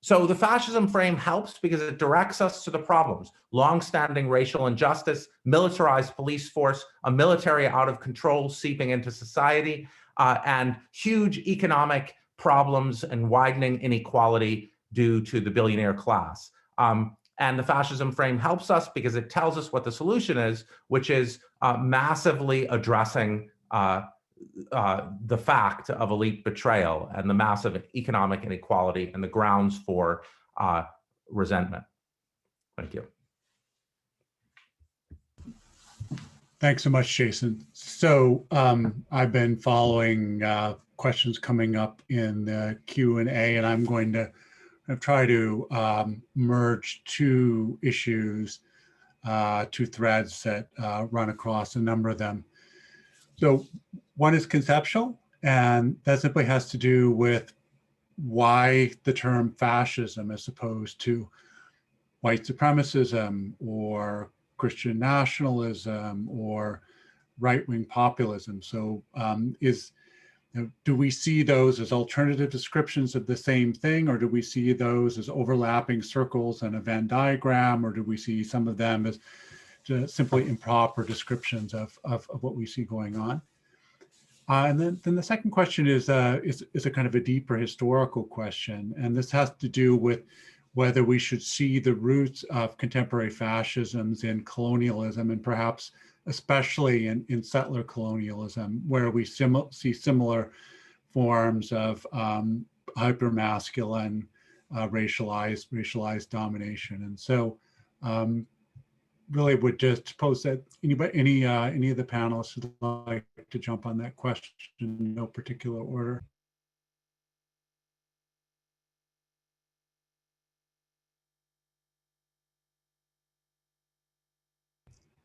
So the fascism frame helps because it directs us to the problems: long-standing racial injustice, militarized police force, a military out of control seeping into society, and huge economic problems and widening inequality due to the billionaire class. And the fascism frame helps us because it tells us what the solution is, which is massively addressing the fact of elite betrayal and the massive economic inequality and the grounds for resentment. Thank you. Thanks so much, Jason. So I've been following questions coming up in the Q&A, and I'm going to try to merge two issues, two threads that run across a number of them. So one is conceptual, and that simply has to do with why the term fascism as opposed to white supremacism or Christian nationalism or right-wing populism. So do we see those as alternative descriptions of the same thing, or do we see those as overlapping circles in a Venn diagram, or do we see some of them as simply improper descriptions of what we see going on? And then the second question is a kind of a deeper historical question, and this has to do with whether we should see the roots of contemporary fascisms in colonialism, and perhaps especially in settler colonialism, where we see similar forms of hypermasculine racialized domination. And so really would just pose that any of the panelists would like to jump on that question in no particular order.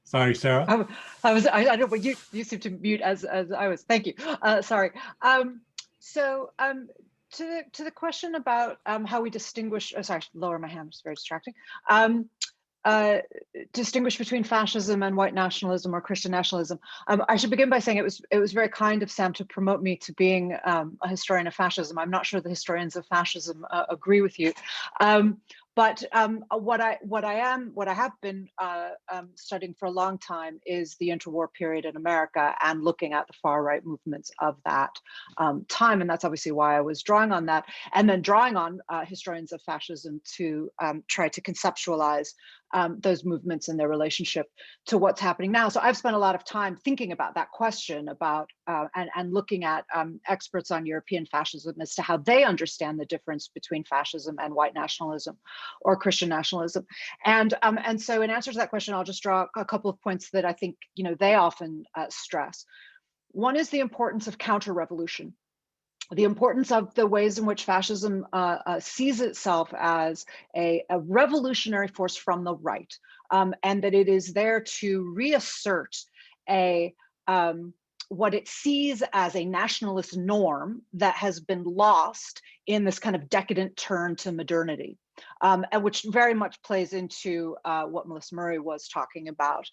Sorry, Sarah. I don't, but you seem to mute as I was. Thank you. Sorry. So to the question about how we distinguish. Sorry, lower my hand. It's very distracting. Distinguish between fascism and white nationalism or Christian nationalism. I should begin by saying it was very kind of Sam to promote me to being a historian of fascism. I'm not sure the historians of fascism agree with you. But what I have been studying for a long time is the interwar period in America and looking at the far right movements of that time, and that's obviously why I was drawing on that, and then drawing on historians of fascism to try to conceptualize those movements and their relationship to what's happening now. So I've spent a lot of time thinking about that question about and looking at experts on European fascism as to how they understand the difference between fascism and white nationalism or Christian nationalism. And so in answer to that question, I'll just draw a couple of points that I think they often stress. One is the importance of counter-revolution, the importance of the ways in which fascism sees itself as a revolutionary force from the right, and that it is there to reassert what it sees as a nationalist norm that has been lost in this kind of decadent turn to modernity. And which very much plays into what Melissa Murray was talking about,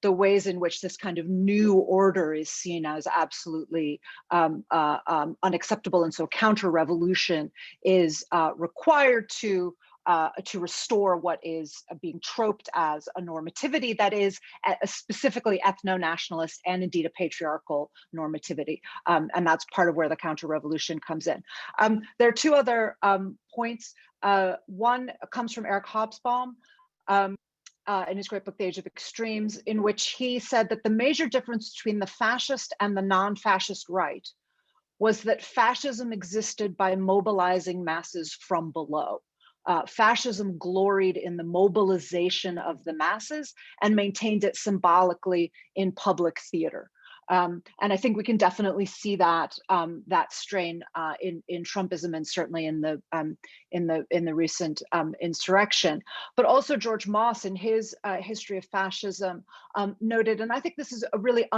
the ways in which this kind of new order is seen as absolutely unacceptable. And so counter-revolution is required to restore what is being troped as a normativity that is specifically ethno-nationalist and indeed a patriarchal normativity. And that's part of where the counter-revolution comes in. There are two other points. One comes from Eric Hobsbawm in his great book, The Age of Extremes, in which he said that the major difference between the fascist and the non-fascist right was that fascism existed by mobilizing masses from below. Fascism gloried in the mobilization of the masses and maintained it symbolically in public theater. And I think we can definitely see that strain in Trumpism and certainly in the recent insurrection. But also George Moss in his history of fascism noted, and I think this is a really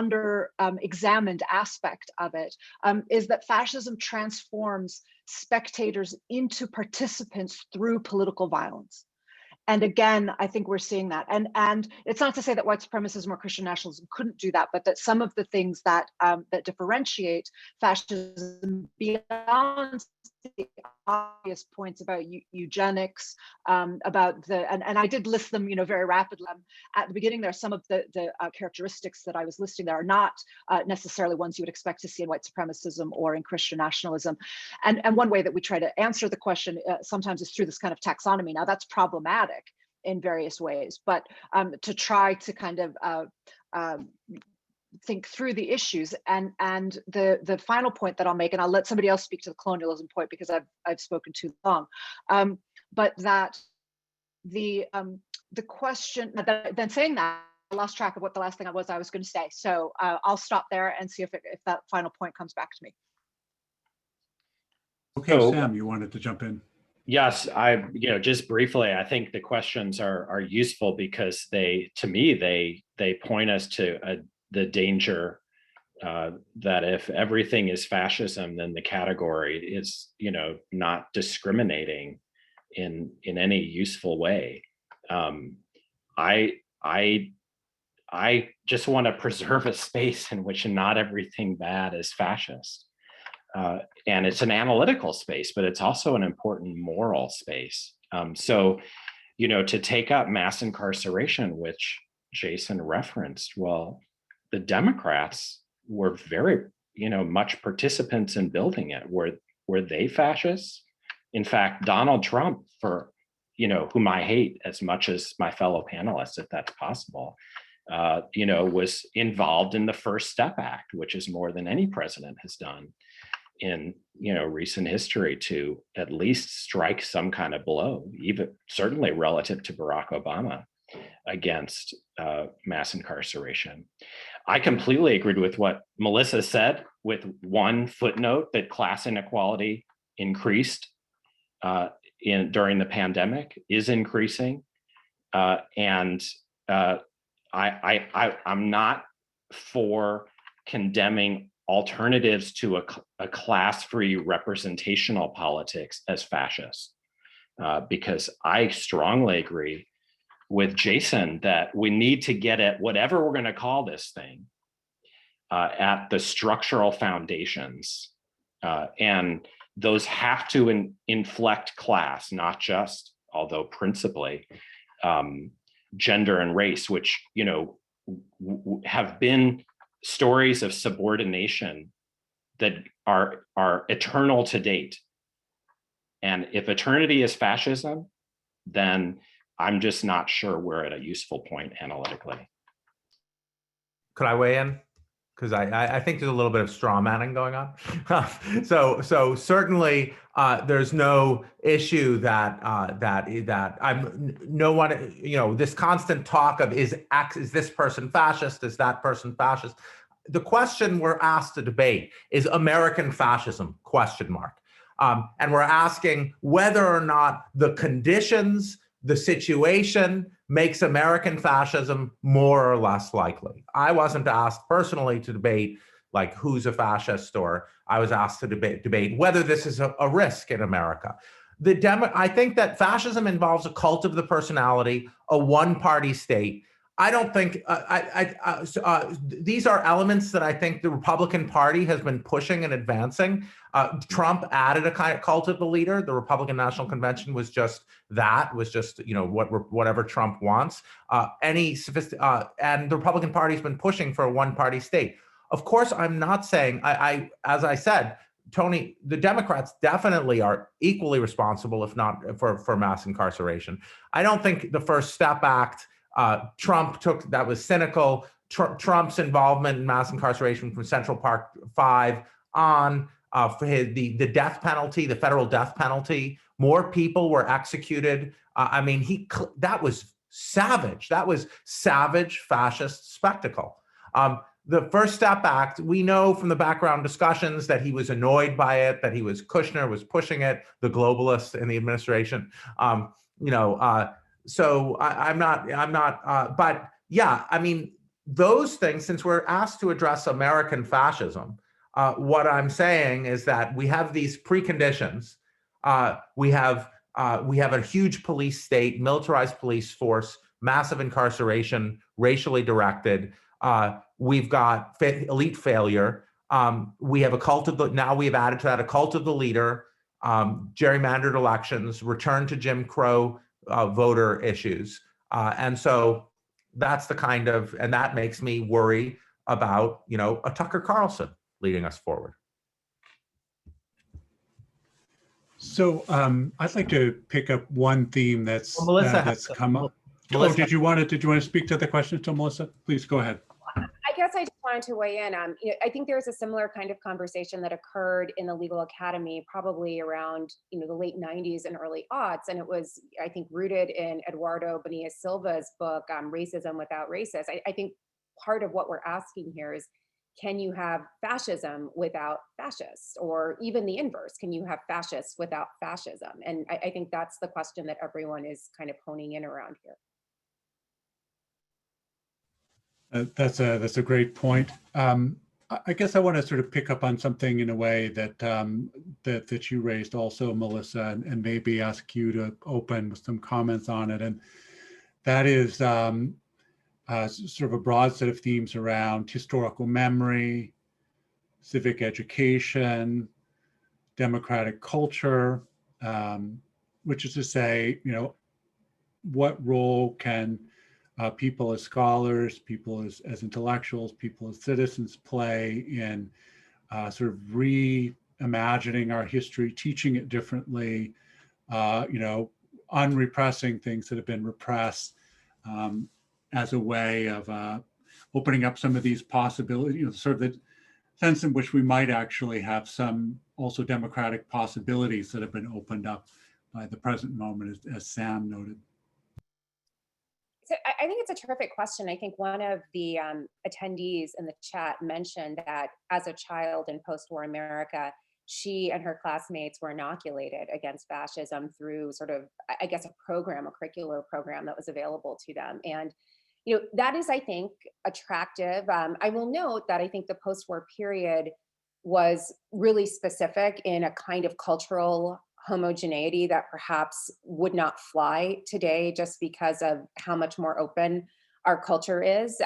examined aspect of it, is that fascism transforms spectators into participants through political violence. And again, I think we're seeing that. And it's not to say that white supremacism or Christian nationalism couldn't do that, but that some of the things that that differentiate fascism beyond the obvious points about eugenics, about and I did list them, very rapidly at the beginning. There are some of the characteristics that I was listing that are not necessarily ones you would expect to see in white supremacism or in Christian nationalism. And one way that we try to answer the question sometimes is through this kind of taxonomy. Now that's problematic in various ways, but to try to kind of think through the issues. And the final point that I'll make, and I'll let somebody else speak to the colonialism point because I've spoken too long, but that the question, then saying that, I lost track of what the last thing I was going to say. So I'll stop there and see if that final point comes back to me. Okay, so, Sam, you wanted to jump in. Yes, just briefly, I think the questions are useful because to me, they point us to the danger that if everything is fascism, then the category is, not discriminating in any useful way. I just want to preserve a space in which not everything bad is fascist. And it's an analytical space, but it's also an important moral space. So, to take up mass incarceration, which Jason referenced, well, the Democrats were very, much participants in building it. Were they fascists? In fact, Donald Trump, whom I hate as much as my fellow panelists, if that's possible, was involved in the First Step Act, which is more than any president has done. in recent history to at least strike some kind of blow, even certainly relative to Barack Obama, against mass incarceration. I completely agreed with what Melissa said, with one footnote that class inequality increased during the pandemic, is increasing, and I'm not for condemning alternatives to a class-free representational politics as fascist, because I strongly agree with Jason that we need to get at whatever we're going to call this thing, at the structural foundations, and those have to inflect class, not just, although principally, gender and race, which have been stories of subordination that are eternal to date. And if eternity is fascism, then I'm just not sure we're at a useful point analytically. Could I weigh in? Because I think there's a little bit of straw manning going on. So certainly there's no issue that I'm no one, this constant talk of is this person fascist, is that person fascist? The question we're asked to debate is American fascism, ? And we're asking whether or not the conditions, the situation makes American fascism more or less likely. I wasn't asked personally to debate like who's a fascist, or I was asked to debate whether this is a risk in America. I think that fascism involves a cult of the personality, a one-party state. I don't think, these are elements that I think the Republican Party has been pushing and advancing. Trump added a kind of cult of the leader. The Republican National Convention was just whatever Trump wants. And the Republican Party has been pushing for a one-party state. Of course, I'm not saying, as I said, Tony, the Democrats definitely are equally responsible, if not for mass incarceration. I don't think the First Step Act Trump took, that was cynical. Trump's involvement in mass incarceration from Central Park 5 on, for the death penalty, the federal death penalty, more people were executed. That was savage. That was savage fascist spectacle. The First Step Act, we know from the background discussions that he was annoyed by it, that Kushner was pushing it, the globalists in the administration. So I'm not, but yeah, those things, since we're asked to address American fascism, what I'm saying is that we have these preconditions. We have a huge police state, militarized police force, massive incarceration, racially directed. We've got elite failure. We have a cult of now we have added to that a cult of the leader, gerrymandered elections, return to Jim Crow voter issues. And so that's the kind of, and that makes me worry about, a Tucker Carlson leading us forward. So I'd like to pick up one theme that's that's come up. Melissa, did you want to speak to the question to Melissa? Please go ahead. I guess I just wanted to weigh in. I think there's a similar kind of conversation that occurred in the legal academy, probably around the late 90s and early aughts, and it was, I think, rooted in Eduardo Bonilla Silva's book, Racism Without Racists. I think part of what we're asking here is, can you have fascism without fascists, or even the inverse? Can you have fascists without fascism? And I think that's the question that everyone is kind of honing in around here. That's a great point. I guess I want to sort of pick up on something in a way that that you raised also, Melissa, and maybe ask you to open with some comments on it. And that is sort of a broad set of themes around historical memory, civic education, democratic culture, which is to say, what role can people as scholars, people as intellectuals, people as citizens play in sort of reimagining our history, teaching it differently, unrepressing things that have been repressed, as a way of opening up some of these possibilities, sort of sense in which we might actually have some also democratic possibilities that have been opened up by the present moment, as Sam noted. So I think it's a terrific question. I think one of the attendees in the chat mentioned that as a child in post-war America, she and her classmates were inoculated against fascism through sort of, I guess, a program, a curricular program that was available to them. And that is, I think, attractive. I will note that I think the post-war period was really specific in a kind of cultural homogeneity that perhaps would not fly today just because of how much more open our culture is.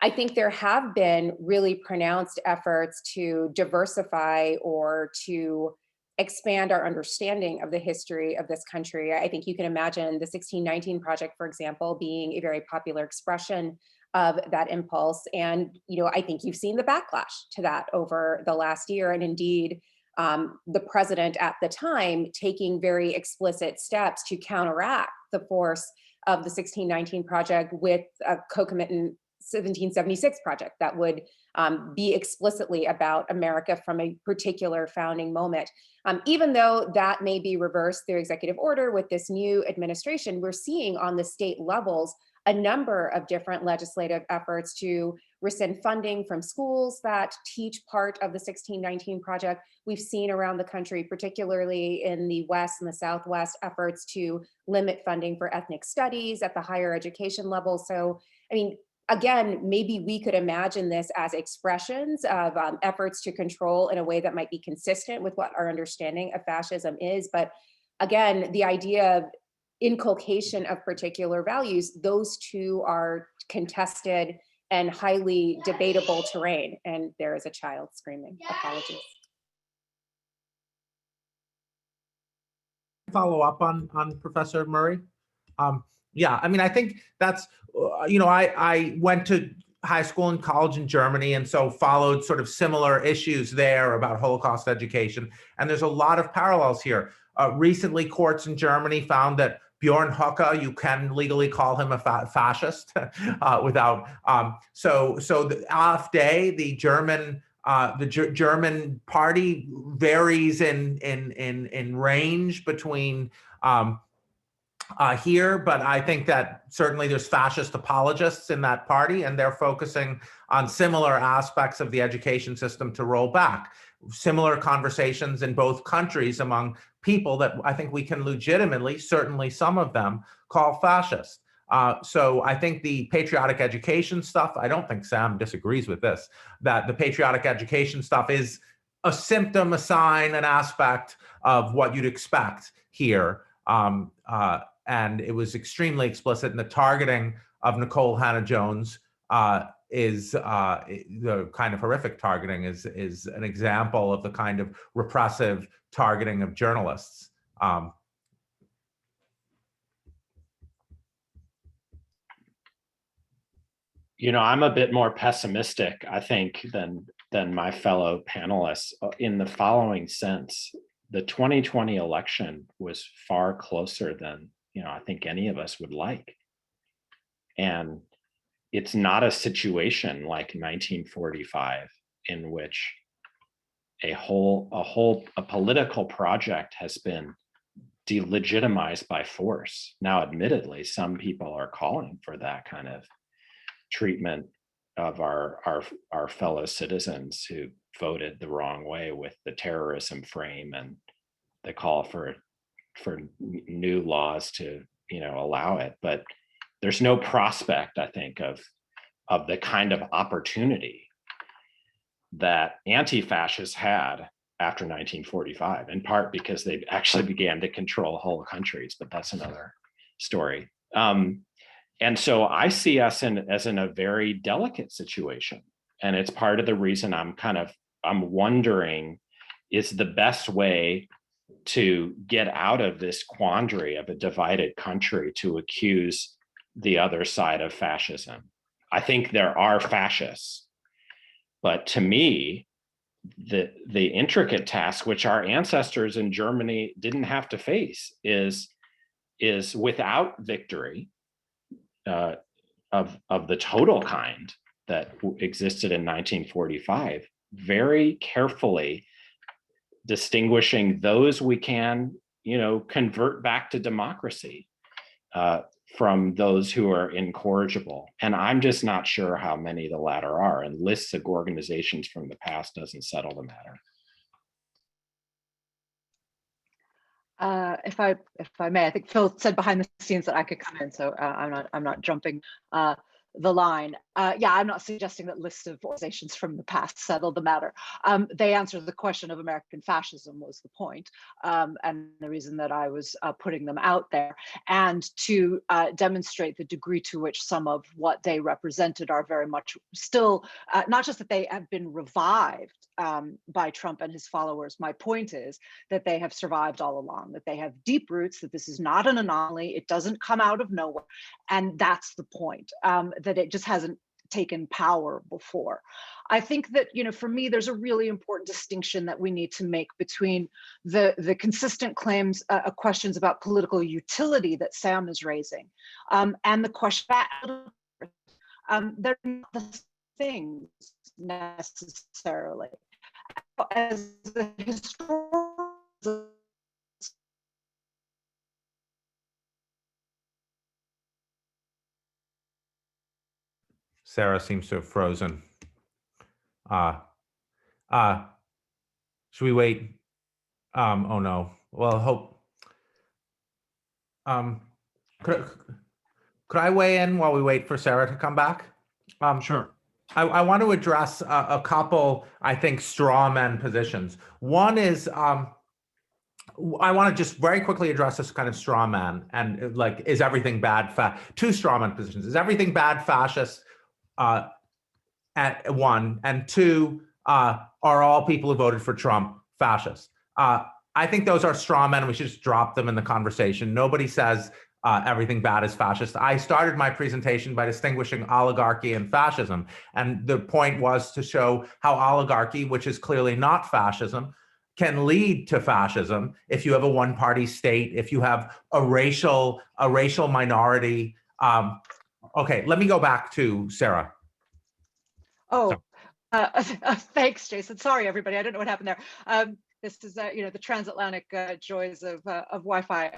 I think there have been really pronounced efforts to diversify or to expand our understanding of the history of this country. I think you can imagine the 1619 Project, for example, being a very popular expression of that impulse. And I think you've seen the backlash to that over the last year. And indeed, the president at the time taking very explicit steps to counteract the force of the 1619 Project with a concomitant 1776 project that would be explicitly about America from a particular founding moment. Even though that may be reversed through executive order with this new administration, we're seeing on the state levels a number of different legislative efforts to rescind funding from schools that teach part of the 1619 Project. We've seen around the country, particularly in the West and the Southwest, efforts to limit funding for ethnic studies at the higher education level. So, I mean, again, maybe we could imagine this as expressions of efforts to control in a way that might be consistent with what our understanding of fascism is. But again, the idea of inculcation of particular values, those two are contested and highly debatable terrain. And there is a child screaming. Apologies. Follow up on Professor Murray. Yeah, I mean, I think that's, I went to high school and college in Germany, and so followed sort of similar issues there about Holocaust education. And there's a lot of parallels here. Recently, courts in Germany found that Bjorn Höcke, you can legally call him a fascist without. So the AfD, the German party, varies in range between here, but I think that certainly there's fascist apologists in that party, and they're focusing on similar aspects of the education system to roll back. Similar conversations in both countries among people that I think we can legitimately, certainly some of them, call fascist. So I think the patriotic education stuff, I don't think Sam disagrees with this, that the patriotic education stuff is a symptom, a sign, an aspect of what you'd expect here. And it was extremely explicit in the targeting of Nicole Hannah-Jones is the kind of horrific targeting is an example of the kind of repressive targeting of journalists. I'm a bit more pessimistic, I think, than my fellow panelists in the following sense. The 2020 election was far closer than I think any of us would like. And it's not a situation like 1945 in which a political project has been delegitimized by force. Now, admittedly, some people are calling for that kind of treatment of our fellow citizens who voted the wrong way with the terrorism frame and the call for new laws to allow it. But there's no prospect, I think, of the kind of opportunity that anti-fascists had after 1945, in part because they actually began to control whole countries, but that's another story. And so I see us as in a very delicate situation. And it's part of the reason I'm wondering, is the best way to get out of this quandary of a divided country to accuse the other side of fascism? I think there are fascists, but to me, the intricate task which our ancestors in Germany didn't have to face is without victory of the total kind that existed in 1945, very carefully distinguishing those we can, convert back to democracy from those who are incorrigible. And I'm just not sure how many the latter are, and lists of organizations from the past doesn't settle the matter. If I may, I think Phil said behind the scenes that I could come in, so I'm not jumping the line. Yeah, I'm not suggesting that lists of organizations from the past settle the matter. They answer the question of American fascism was the point, and the reason that I was putting them out there, and to demonstrate the degree to which some of what they represented are very much still, not just that they have been revived by Trump and his followers. My point is that they have survived all along, that they have deep roots, that this is not an anomaly, it doesn't come out of nowhere. And that's the point, that it just hasn't taken power before. I think that, for me, there's a really important distinction that we need to make between the consistent claims, questions about political utility that Sam is raising, and the question they're not the things necessarily. As the historian, Sarah seems to have frozen. Should we wait? Oh no. Well, hope. Could I weigh in while we wait for Sarah to come back? Sure. I want to address a couple, I think, straw man positions. One is, I want to just very quickly address this kind of straw man, and like, is everything bad? Two straw man positions. Is everything bad fascist? At one, and two, are all people who voted for Trump fascists? I think those are straw men. We should just drop them in the conversation. Nobody says everything bad is fascist. I started my presentation by distinguishing oligarchy and fascism. And the point was to show how oligarchy, which is clearly not fascism, can lead to fascism if you have a one-party state, if you have a racial minority. Okay, let me go back to Sarah. Oh, thanks, Jason. Sorry, everybody. I don't know what happened there. This is, the transatlantic joys of Wi-Fi.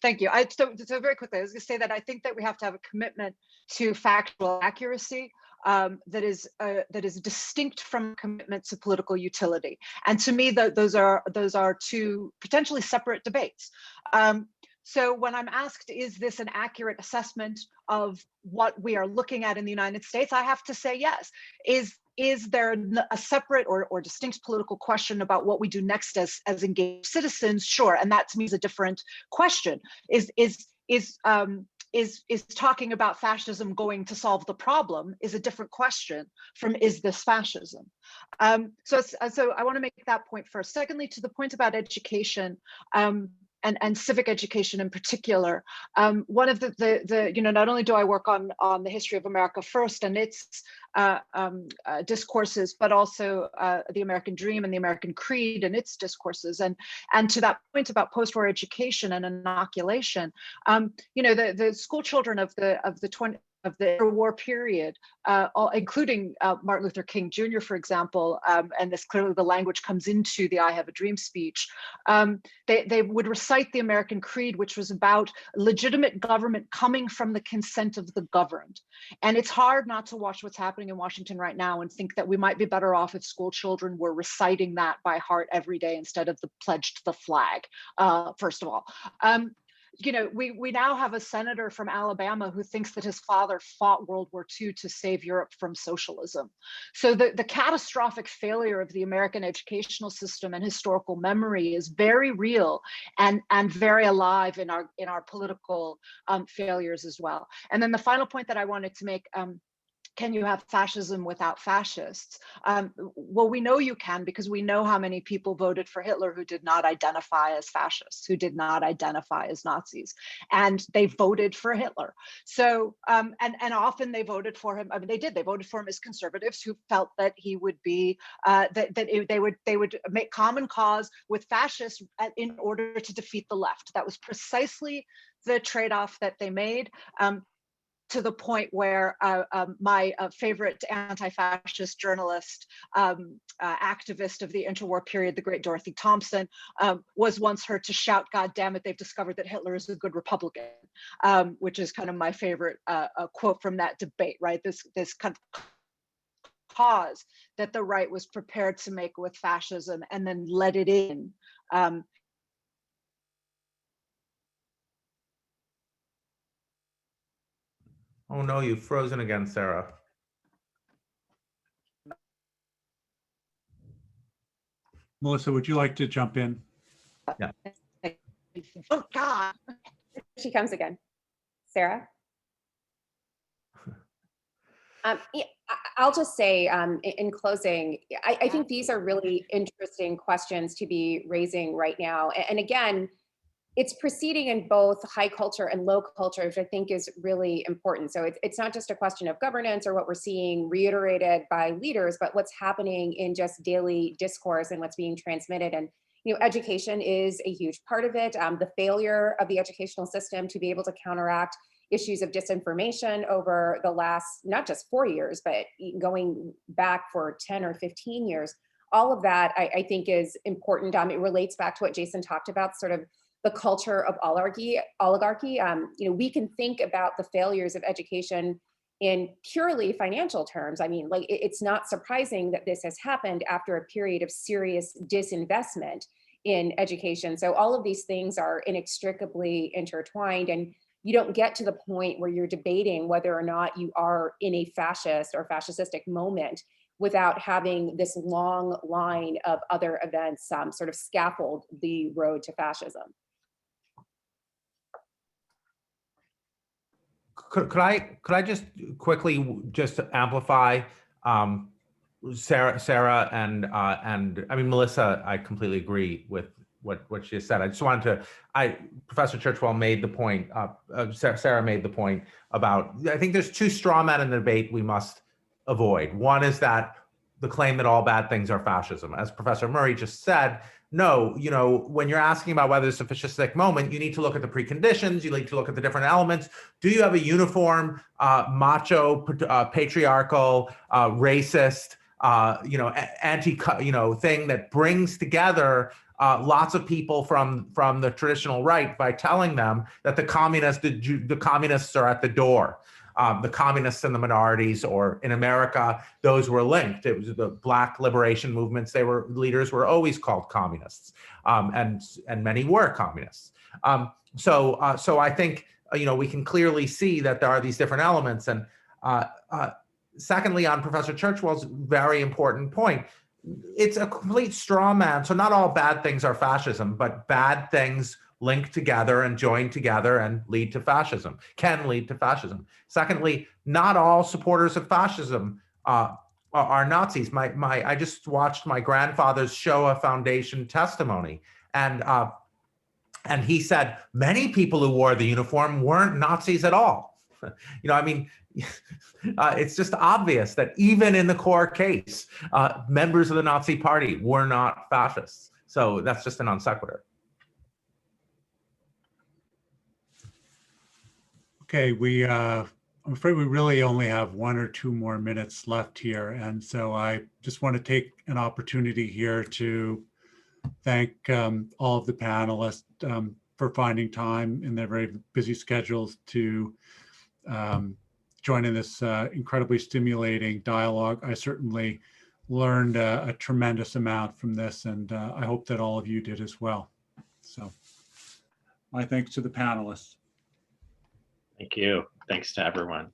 Thank you. So very quickly, I was going to say that I think that we have to have a commitment to factual accuracy that is distinct from commitment to political utility. And to me, those are two potentially separate debates. So when I'm asked, is this an accurate assessment of what we are looking at in the United States, I have to say yes. Is there a separate or distinct political question about what we do next as engaged citizens? Sure, and that to me is a different question. Is talking about fascism going to solve the problem is a different question from is this fascism? So I want to make that point first. Secondly, to the point about education, and civic education in particular, one of the not only do I work on the history of America first and its discourses, but also the American Dream and the American Creed and its discourses, and to that point about post-war education and inoculation, the school children of the interwar period, including Martin Luther King Jr., for example, and this clearly the language comes into the I Have a Dream speech, they would recite the American Creed, which was about legitimate government coming from the consent of the governed. And it's hard not to watch what's happening in Washington right now and think that we might be better off if school children were reciting that by heart every day instead of the pledge to the flag, first of all. We now have a senator from Alabama who thinks that his father fought World War II to save Europe from socialism. So the catastrophic failure of the American educational system and historical memory is very real and very alive in our political failures as well. And then the final point that I wanted to make, can you have fascism without fascists? Well, we know you can, because we know how many people voted for Hitler who did not identify as fascists, who did not identify as Nazis, and they voted for Hitler. So, and often they voted for him. I mean, they voted for him as conservatives who felt that he would be, they would make common cause with fascists in order to defeat the left. That was precisely the trade-off that they made. to the point where my favorite anti-fascist journalist, activist of the interwar period, the great Dorothy Thompson, was once heard to shout, "God damn it, they've discovered that Hitler is a good Republican," which is kind of my favorite quote from that debate, right? This kind of cause that the right was prepared to make with fascism and then let it in. Oh no, you've frozen again, Sarah. Melissa, would you like to jump in? Yeah. Oh God. She comes again. Sarah? Yeah, I'll just say in closing, I think these are really interesting questions to be raising right now. And again, it's proceeding in both high culture and low culture, which I think is really important. So it's not just a question of governance or what we're seeing reiterated by leaders, but what's happening in just daily discourse and what's being transmitted. And education is a huge part of it. The failure of the educational system to be able to counteract issues of disinformation over the last, not just 4 years, but going back for 10 or 15 years, all of that I think is important. It relates back to what Jason talked about, sort of the culture of oligarchy. We can think about the failures of education in purely financial terms. I mean, like, it's not surprising that this has happened after a period of serious disinvestment in education. So all of these things are inextricably intertwined, and you don't get to the point where you're debating whether or not you are in a fascist or fascistic moment without having this long line of other events sort of scaffold the road to fascism. Could I just quickly just amplify Sarah and I mean, Melissa, I completely agree with what she just said. I just wanted to, Professor Churchwell made the point, Sarah made the point about, I think there's two straw men in the debate we must avoid. One is that the claim that all bad things are fascism. As Professor Murray just said, no, when you're asking about whether it's a fascistic moment, you need to look at the preconditions, you need to look at the different elements. Do you have a uniform, macho, patriarchal, racist, thing that brings together lots of people from the traditional right by telling them that the communists are at the door. The communists and the minorities, or in America, those were linked. It was the Black liberation movements. Leaders were always called communists, and many were communists. So I think we can clearly see that there are these different elements. And secondly, on Professor Churchwell's very important point, it's a complete straw man. So not all bad things are fascism, but bad things link together and join together and lead to fascism, can lead to fascism. Secondly, not all supporters of fascism are Nazis. I just watched my grandfather's Shoah Foundation testimony, and he said many people who wore the uniform weren't Nazis at all. It's just obvious that even in the core case, members of the Nazi Party were not fascists. So that's just a non sequitur. Okay, I'm afraid we really only have 1 or 2 more minutes left here. And so I just want to take an opportunity here to thank all of the panelists for finding time in their very busy schedules to join in this incredibly stimulating dialogue. I certainly learned a tremendous amount from this, and I hope that all of you did as well. So my thanks to the panelists. Thank you. Thanks to everyone.